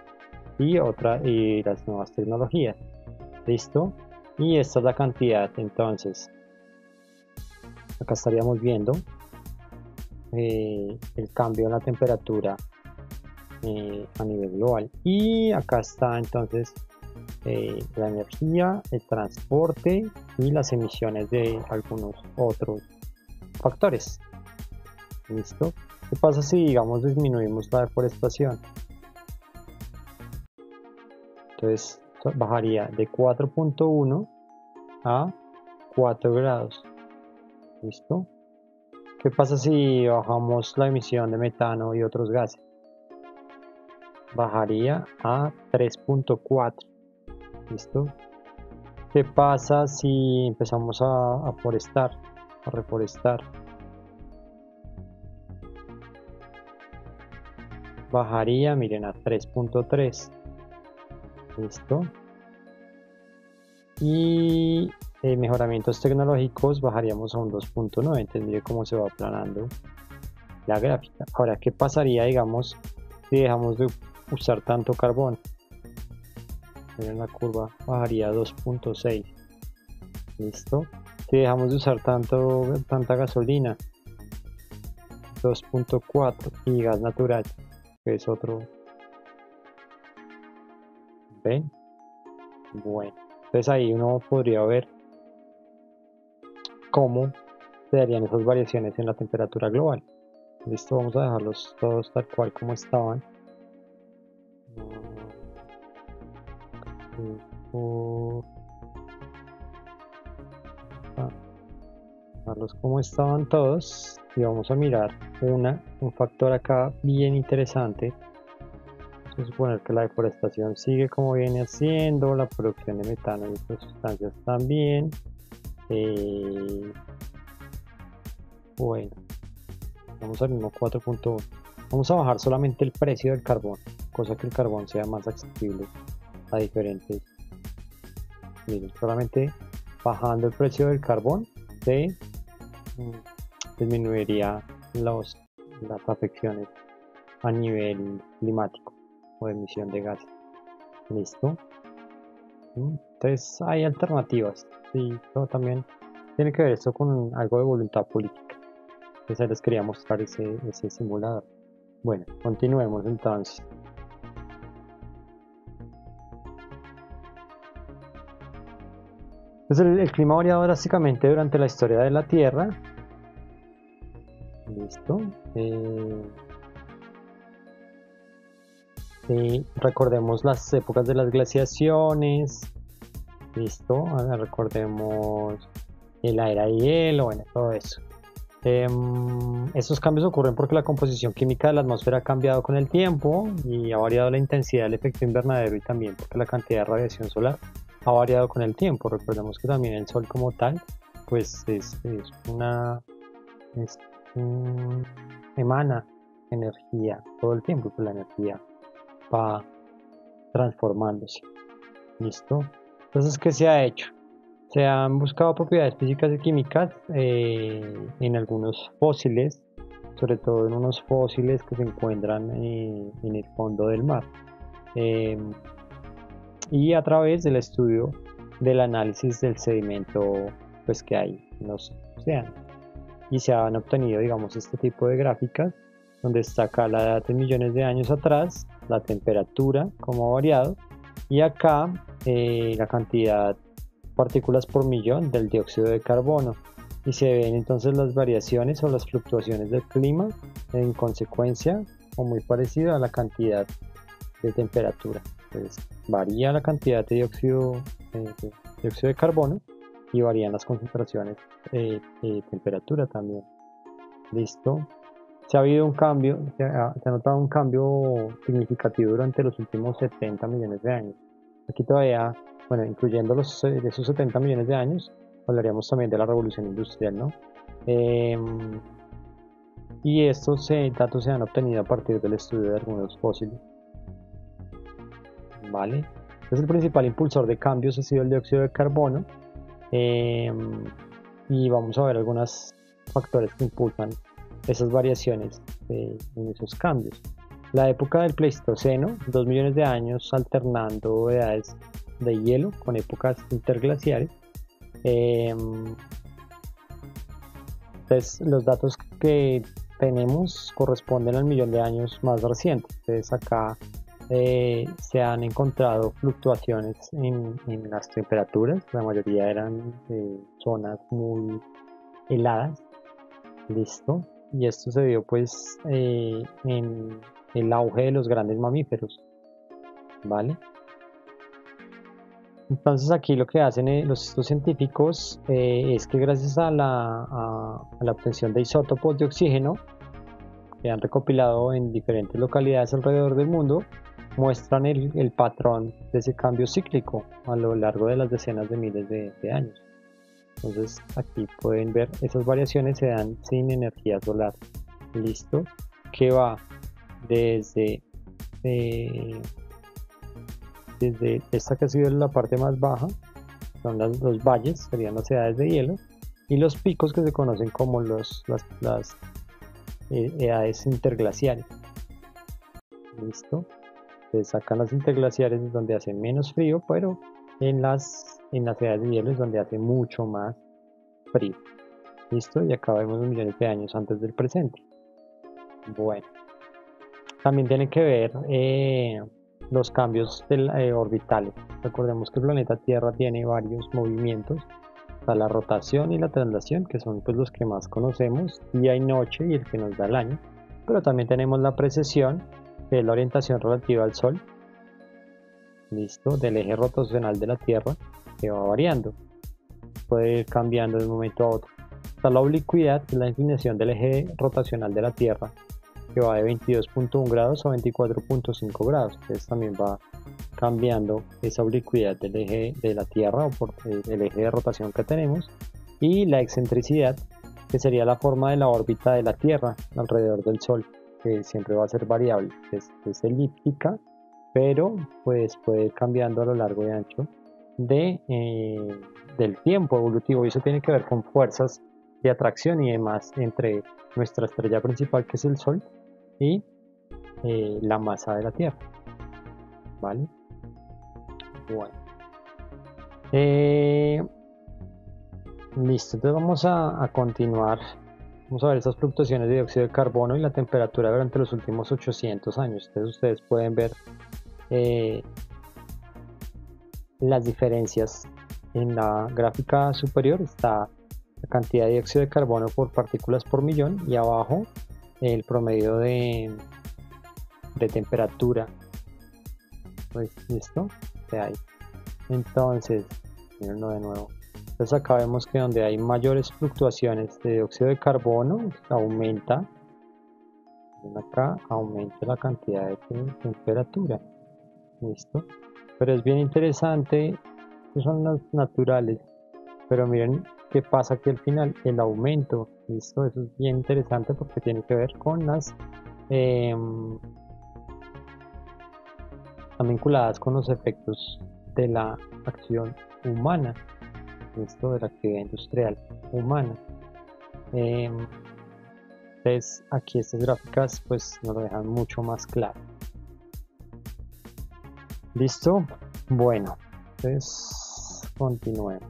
y las nuevas tecnologías. ¿Listo? Y esta es la cantidad. Entonces, acá estaríamos viendo el cambio en la temperatura a nivel global. Y acá está entonces la energía, el transporte y las emisiones de algunos otros factores. ¿Listo? ¿Qué pasa si, digamos, disminuimos la deforestación? Entonces bajaría de 4.1 a 4 grados. ¿Listo? ¿Qué pasa si bajamos la emisión de metano y otros gases? Bajaría a 3.4. ¿Listo? ¿Qué pasa si empezamos a reforestar? Bajaría, miren, a 3.3. ¿Listo? Y mejoramientos tecnológicos bajaríamos a un 2.9. Entonces mire cómo se va aplanando la gráfica. Ahora, ¿qué pasaría, digamos, si dejamos de usar tanto carbón? Miren la curva, bajaría a 2.6. ¿Listo? Si dejamos de usar tanta gasolina, 2.4. Y gas natural, que es otro. ¿Ven? Bueno, entonces ahí uno podría ver cómo se darían esas variaciones en la temperatura global. Listo, vamos a dejarlos todos tal cual como estaban. Dejarlos como estaban todos y vamos a mirar un factor acá bien interesante. Vamos a suponer que la deforestación sigue como viene haciendo, la producción de metano y otras sustancias también. Bueno, vamos al mismo 4.1. Vamos a bajar solamente el precio del carbón, cosa que el carbón sea más accesible a diferentes. Miren, solamente bajando el precio del carbón se disminuiría las afecciones a nivel climático o de emisión de gases. Listo. Entonces hay alternativas. Sí, pero también tiene que ver esto con algo de voluntad política. Entonces les quería mostrar ese simulador. Bueno, continuemos entonces. Entonces el clima ha variado drásticamente durante la historia de la Tierra. Listo. Recordemos las épocas de las glaciaciones. Listo. Ahora recordemos la era de hielo, bueno, todo eso. Estos cambios ocurren porque la composición química de la atmósfera ha cambiado con el tiempo y ha variado la intensidad del efecto invernadero, y también porque la cantidad de radiación solar ha variado con el tiempo. Recordemos que también el Sol como tal, pues emana energía todo el tiempo, pues la energía va transformándose. ¿Listo? Entonces, ¿qué se ha hecho? Se han buscado propiedades físicas y químicas en algunos fósiles, sobre todo en unos fósiles que se encuentran en el fondo del mar. Y a través del estudio del análisis del sedimento, pues, que hay en los océanos. Y se han obtenido, digamos, este tipo de gráficas donde está acá la edad de millones de años atrás, la temperatura, cómo ha variado, y acá la cantidad partículas por millón del dióxido de carbono, y se ven entonces las variaciones o las fluctuaciones del clima en consecuencia o muy parecido a la cantidad de temperatura. Entonces varía la cantidad de dióxido de carbono y varían las concentraciones de temperatura también. Listo. Se ha habido un cambio, se ha notado un cambio significativo durante los últimos 70 millones de años. Aquí todavía, bueno, incluyendo de esos 70 millones de años, hablaríamos también de la revolución industrial, ¿no? Y estos datos se han obtenido a partir del estudio de algunos fósiles. ¿Vale? Entonces el principal impulsor de cambios ha sido el dióxido de carbono. Y vamos a ver algunos factores que impulsan esas variaciones en esos cambios. La época del Pleistoceno, 2 millones de años alternando edades de hielo con épocas interglaciares. Entonces los datos que tenemos corresponden al millón de años más reciente. Entonces acá se han encontrado fluctuaciones en las temperaturas, la mayoría eran zonas muy heladas. Listo. Y esto se dio pues en el auge de los grandes mamíferos, ¿vale? Entonces aquí lo que hacen estos científicos es que gracias a la obtención de isótopos de oxígeno que han recopilado en diferentes localidades alrededor del mundo, muestran el patrón de ese cambio cíclico a lo largo de las decenas de miles de años. Entonces aquí pueden ver esas variaciones se dan sin energía solar. Listo, que va desde esta que ha sido la parte más baja, son los valles, serían las edades de hielo, y los picos que se conocen como las edades interglaciares. Listo, se sacan las interglaciares donde hace menos frío, pero en las edades de hielo es donde hace mucho más frío. Listo, y acá vemos los millones de años antes del presente. Bueno, también tiene que ver los cambios orbitales. Recordemos que el planeta Tierra tiene varios movimientos, está la rotación y la traslación, que son pues los que más conocemos, día y noche, y el que nos da el año. Pero también tenemos la precesión, que es la orientación relativa al Sol, listo, del eje rotacional de la Tierra, que va variando, puede ir cambiando de un momento a otro. Está la oblicuidad, que es la inclinación del eje rotacional de la Tierra, que va de 22.1 grados a 24.5 grados. Entonces también va cambiando esa oblicuidad del eje de la Tierra o por el eje de rotación que tenemos. Y la excentricidad, que sería la forma de la órbita de la Tierra alrededor del Sol, que siempre va a ser variable. Es elíptica, pero pues puede ir cambiando a lo largo y ancho del tiempo evolutivo, y eso tiene que ver con fuerzas de atracción y demás entre nuestra estrella principal, que es el Sol, y la masa de la Tierra. ¿Vale? Bueno. Listo, entonces vamos a continuar. Vamos a ver esas fluctuaciones de dióxido de carbono y la temperatura durante los últimos 800 años. Entonces ustedes pueden ver las diferencias. En la gráfica superior está la cantidad de dióxido de carbono por partículas por millón, y abajo el promedio de temperatura. Pues listo, que hay. Entonces, mírenlo de nuevo. Entonces acá vemos que donde hay mayores fluctuaciones de dióxido de carbono, aumenta, acá aumenta la cantidad de temperatura. ¿Listo? Pero es bien interesante, estos son los naturales, pero miren qué pasa aquí al final, el aumento. ¿Listo? Eso es bien interesante porque tiene que ver con las están vinculadas con los efectos de la acción humana, esto de la actividad industrial humana. Entonces aquí estas gráficas pues nos lo dejan mucho más claro. ¿Listo? Bueno, entonces continuemos.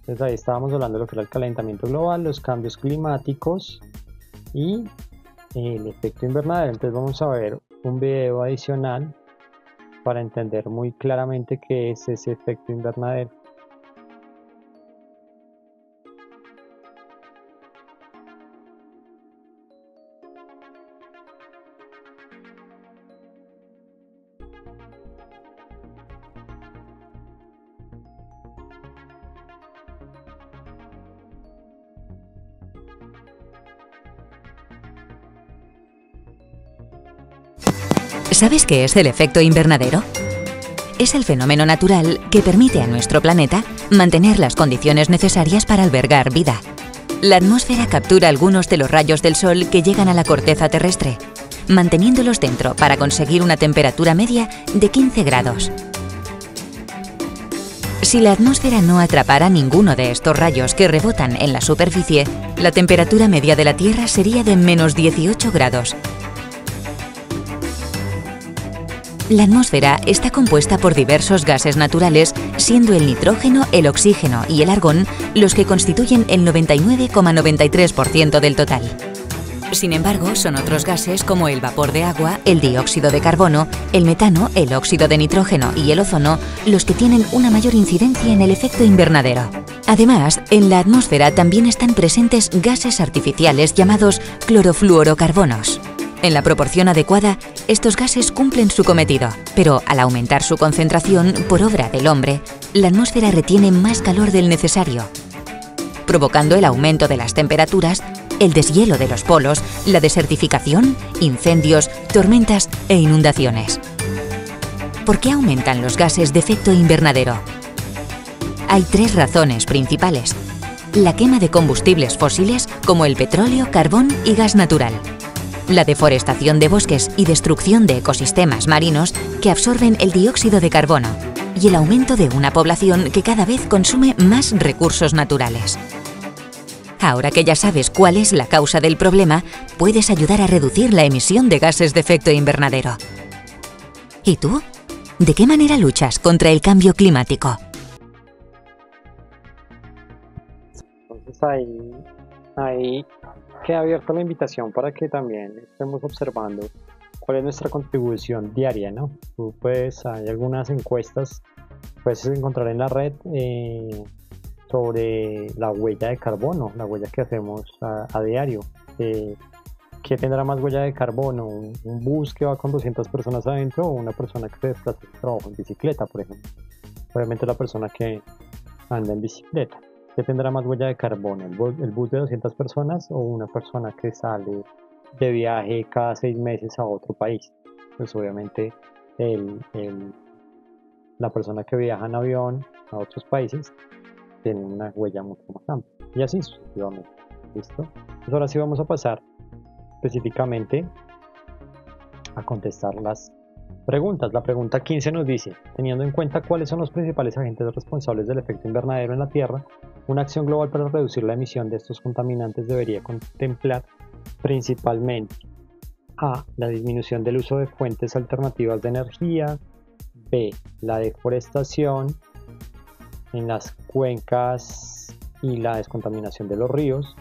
Entonces ahí estábamos hablando de lo que era el calentamiento global, los cambios climáticos y el efecto invernadero. Entonces vamos a ver un video adicional para entender muy claramente qué es ese efecto invernadero. ¿Sabes qué es el efecto invernadero? Es el fenómeno natural que permite a nuestro planeta mantener las condiciones necesarias para albergar vida. La atmósfera captura algunos de los rayos del sol que llegan a la corteza terrestre, manteniéndolos dentro para conseguir una temperatura media de 15 grados. Si la atmósfera no atrapara ninguno de estos rayos que rebotan en la superficie, la temperatura media de la Tierra sería de menos 18 grados. La atmósfera está compuesta por diversos gases naturales, siendo el nitrógeno, el oxígeno y el argón los que constituyen el 99,93% del total. Sin embargo, son otros gases como el vapor de agua, el dióxido de carbono, el metano, el óxido de nitrógeno y el ozono los que tienen una mayor incidencia en el efecto invernadero. Además, en la atmósfera también están presentes gases artificiales llamados clorofluorocarbonos. En la proporción adecuada, estos gases cumplen su cometido, pero al aumentar su concentración por obra del hombre, la atmósfera retiene más calor del necesario, provocando el aumento de las temperaturas, el deshielo de los polos, la desertificación, incendios, tormentas e inundaciones. ¿Por qué aumentan los gases de efecto invernadero? Hay tres razones principales: la quema de combustibles fósiles como el petróleo, carbón y gas natural, la deforestación de bosques y destrucción de ecosistemas marinos que absorben el dióxido de carbono, y el aumento de una población que cada vez consume más recursos naturales. Ahora que ya sabes cuál es la causa del problema, puedes ayudar a reducir la emisión de gases de efecto invernadero. ¿Y tú? ¿De qué manera luchas contra el cambio climático? Entonces ahí queda abierta la invitación para que también estemos observando cuál es nuestra contribución diaria, ¿no? Tú puedes, hay algunas encuestas, puedes encontrar en la red sobre la huella de carbono, la huella que hacemos a diario. ¿Qué tendrá más huella de carbono? ¿Un bus que va con 200 personas adentro o una persona que se desplaza a su trabajo en bicicleta, por ejemplo? Obviamente la persona que anda en bicicleta. ¿Qué tendrá más huella de carbono? ¿El bus de 200 personas o una persona que sale de viaje cada 6 meses a otro país? Pues obviamente la persona que viaja en avión a otros países tiene una huella mucho más amplia. Y así sucesivamente. ¿Listo? Pues ahora sí vamos a pasar específicamente a contestar las preguntas. La pregunta 15 nos dice: teniendo en cuenta cuáles son los principales agentes responsables del efecto invernadero en la Tierra, una acción global para reducir la emisión de estos contaminantes debería contemplar principalmente A. La disminución del uso de fuentes alternativas de energía. B. La deforestación en las cuencas y la descontaminación de los ríos.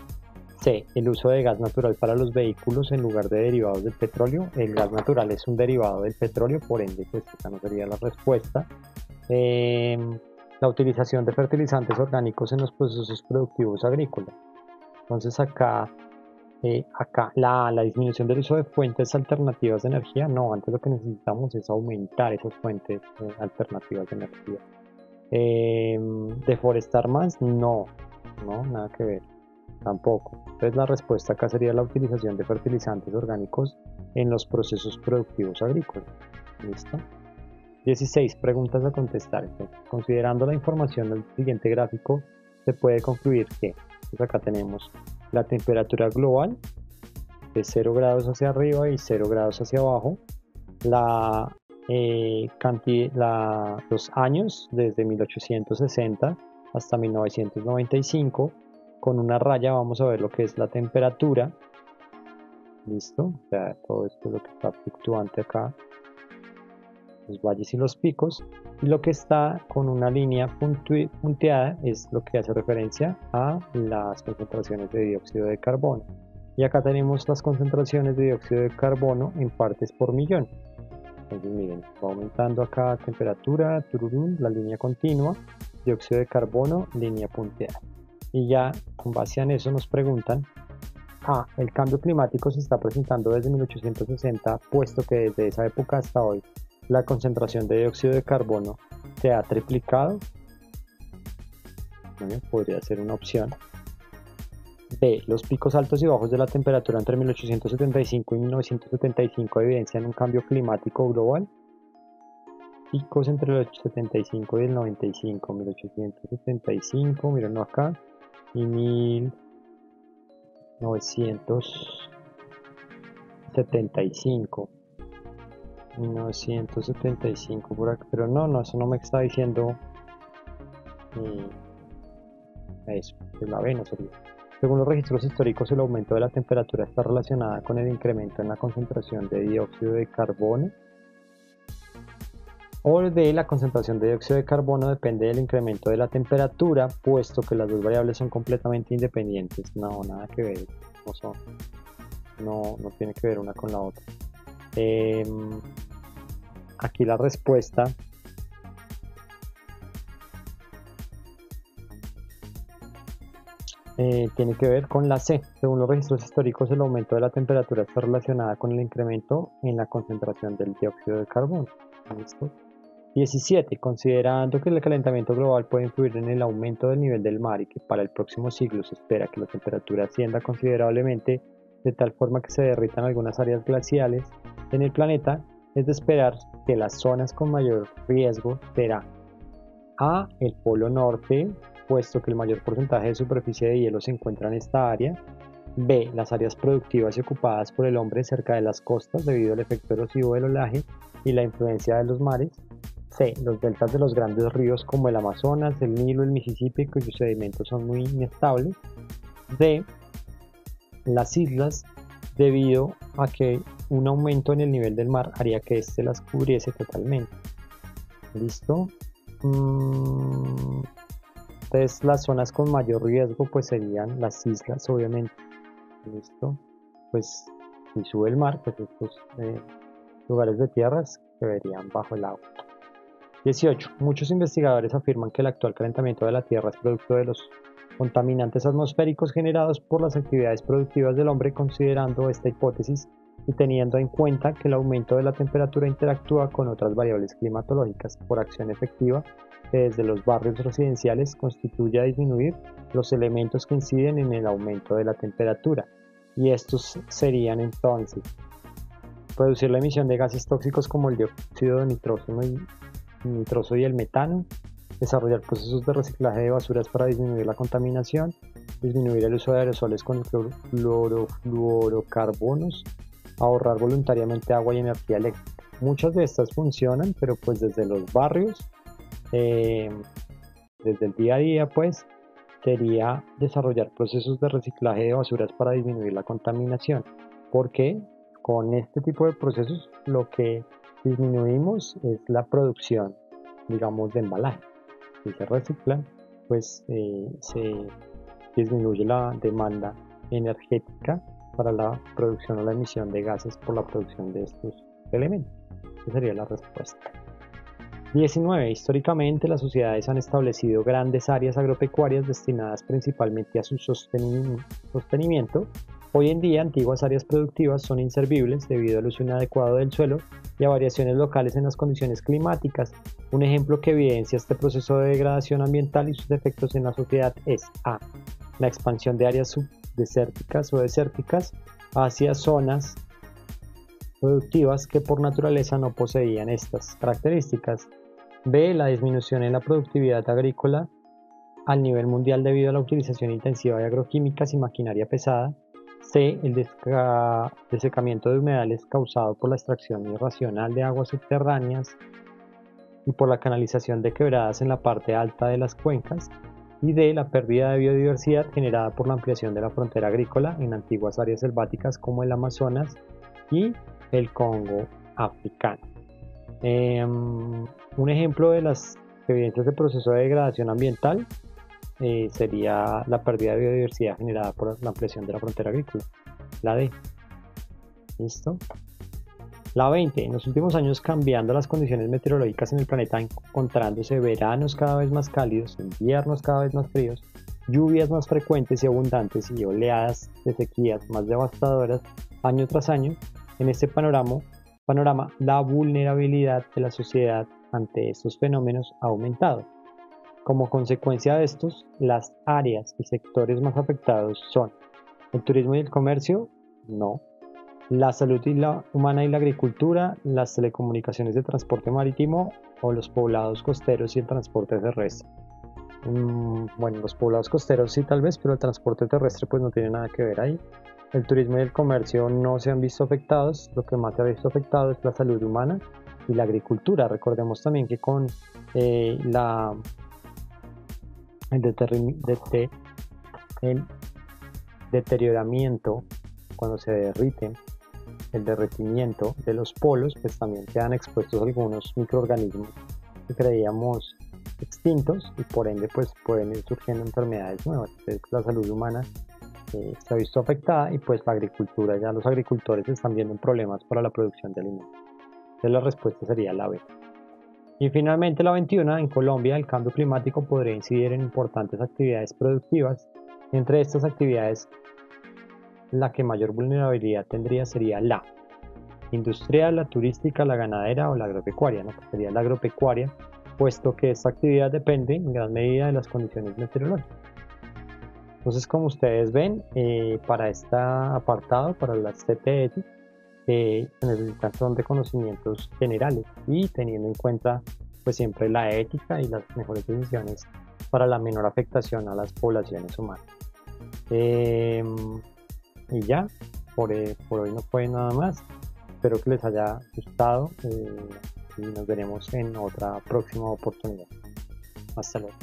C. El uso de gas natural para los vehículos en lugar de derivados del petróleo. El gas natural es un derivado del petróleo, por ende, pues esa no sería la respuesta. La utilización de fertilizantes orgánicos en los procesos productivos agrícolas. Entonces acá acá, la disminución del uso de fuentes alternativas de energía, no, antes lo que necesitamos es aumentar esas fuentes alternativas de energía. ¿Deforestar más? No, nada que ver, tampoco. Entonces la respuesta acá sería la utilización de fertilizantes orgánicos en los procesos productivos agrícolas. ¿Listo? 16. Preguntas a contestar. Entonces, considerando la información del siguiente gráfico, se puede concluir que, pues acá tenemos la temperatura global de 0 grados hacia arriba y 0 grados hacia abajo, los años desde 1860 hasta 1995, con una raya vamos a ver lo que es la temperatura. Listo, o sea, todo esto es lo que está fluctuante acá, los valles y los picos, y lo que está con una línea punteada es lo que hace referencia a las concentraciones de dióxido de carbono. Y acá tenemos las concentraciones de dióxido de carbono en partes por millón. Entonces miren, va aumentando acá temperatura, tururún, la línea continua, dióxido de carbono, línea punteada. Y ya con base en eso nos preguntan, el cambio climático se está presentando desde 1860, puesto que desde esa época hasta hoy la concentración de dióxido de carbono se ha triplicado. Bueno, podría ser una opción. B. Los picos altos y bajos de la temperatura entre 1875 y 1975 evidencian un cambio climático global. Picos entre el 75 y el 95, 1875, mírenlo acá, y 1975. 1975 por acá, pero no, eso no me está diciendo eso, es la B, no sería. Según los registros históricos, el aumento de la temperatura está relacionada con el incremento en la concentración de dióxido de carbono, o de la concentración de dióxido de carbono depende del incremento de la temperatura, puesto que las dos variables son completamente independientes. No, nada que ver, no tiene que ver una con la otra. Aquí la respuesta tiene que ver con la C. Según los registros históricos, el aumento de la temperatura está relacionada con el incremento en la concentración del dióxido de carbono. ¿Listo? 17. Considerando que el calentamiento global puede influir en el aumento del nivel del mar y que para el próximo siglo se espera que la temperatura ascienda considerablemente de tal forma que se derritan algunas áreas glaciales en el planeta, es de esperar que las zonas con mayor riesgo será A. El Polo Norte, puesto que el mayor porcentaje de superficie de hielo se encuentra en esta área. B. Las áreas productivas y ocupadas por el hombre cerca de las costas debido al efecto erosivo del oleaje y la influencia de los mares. C. Los deltas de los grandes ríos como el Amazonas, el Nilo, el Mississippi, cuyos sedimentos son muy inestables. D. Las islas, debido a que un aumento en el nivel del mar haría que éste las cubriese totalmente. ¿Listo? Entonces las zonas con mayor riesgo pues serían las islas, obviamente. ¿Listo? Pues si sube el mar, pues estos lugares de tierras se verían bajo el agua. 18. Muchos investigadores afirman que el actual calentamiento de la Tierra es producto de los contaminantes atmosféricos generados por las actividades productivas del hombre. Considerando esta hipótesis y teniendo en cuenta que el aumento de la temperatura interactúa con otras variables climatológicas por acción efectiva que desde los barrios residenciales constituye a disminuir los elementos que inciden en el aumento de la temperatura, y estos serían entonces reducir la emisión de gases tóxicos como el dióxido de nitroso y el metano, desarrollar procesos de reciclaje de basuras para disminuir la contaminación, disminuir el uso de aerosoles con clorofluorocarbonos, ahorrar voluntariamente agua y energía eléctrica. Muchas de estas funcionan, pero pues desde los barrios, desde el día a día, pues sería desarrollar procesos de reciclaje de basuras para disminuir la contaminación, porque con este tipo de procesos lo que disminuimos es la producción, digamos, de embalaje. Si se reciclan, pues se disminuye la demanda energética para la producción o la emisión de gases por la producción de estos elementos. Esa sería la respuesta. 19. Históricamente, las sociedades han establecido grandes áreas agropecuarias destinadas principalmente a su sostenimiento Hoy en día, antiguas áreas productivas son inservibles debido al uso inadecuado del suelo y a variaciones locales en las condiciones climáticas. Un ejemplo que evidencia este proceso de degradación ambiental y sus efectos en la sociedad es a. La expansión de áreas subdesérticas o desérticas hacia zonas productivas que por naturaleza no poseían estas características. B. La disminución en la productividad agrícola al nivel mundial debido a la utilización intensiva de agroquímicas y maquinaria pesada. C. El desecamiento de humedales causado por la extracción irracional de aguas subterráneas y por la canalización de quebradas en la parte alta de las cuencas. Y D. La pérdida de biodiversidad generada por la ampliación de la frontera agrícola en antiguas áreas selváticas como el Amazonas y el Congo africano. Un ejemplo de las evidencias del proceso de degradación ambiental sería la pérdida de biodiversidad generada por la ampliación de la frontera agrícola, la D. ¿Listo? La 20. En los últimos años, cambiando las condiciones meteorológicas en el planeta, encontrándose veranos cada vez más cálidos, inviernos cada vez más fríos, lluvias más frecuentes y abundantes y oleadas de sequías más devastadoras año tras año, en este panorama, la vulnerabilidad de la sociedad ante estos fenómenos ha aumentado. Como consecuencia de estos, las áreas y sectores más afectados son el turismo y el comercio, no. La salud humana y la agricultura, las telecomunicaciones de transporte marítimo o los poblados costeros y el transporte terrestre. Bueno, los poblados costeros sí tal vez, pero el transporte terrestre pues no tiene nada que ver ahí. El turismo y el comercio no se han visto afectados, lo que más se ha visto afectado es la salud humana y la agricultura. Recordemos también que con el deterioramiento, cuando se derriten, el derretimiento de los polos, pues también quedan expuestos algunos microorganismos que creíamos extintos y por ende pues pueden ir surgiendo enfermedades nuevas. Entonces la salud humana se ha visto afectada y pues la agricultura, ya los agricultores están viendo problemas para la producción de alimentos. Entonces la respuesta sería la B. Y finalmente la 21, en Colombia el cambio climático podría incidir en importantes actividades productivas. Entre estas actividades, la que mayor vulnerabilidad tendría sería la industrial, la turística, la ganadera o la agropecuaria, ¿no? Que sería la agropecuaria, puesto que esta actividad depende en gran medida de las condiciones meteorológicas. Entonces, como ustedes ven, para este apartado, para las CTS, se necesitan de conocimientos generales y teniendo en cuenta pues siempre la ética y las mejores decisiones para la menor afectación a las poblaciones humanas. Y ya, por hoy no fue nada más. Espero que les haya gustado y nos veremos en otra próxima oportunidad. Hasta luego.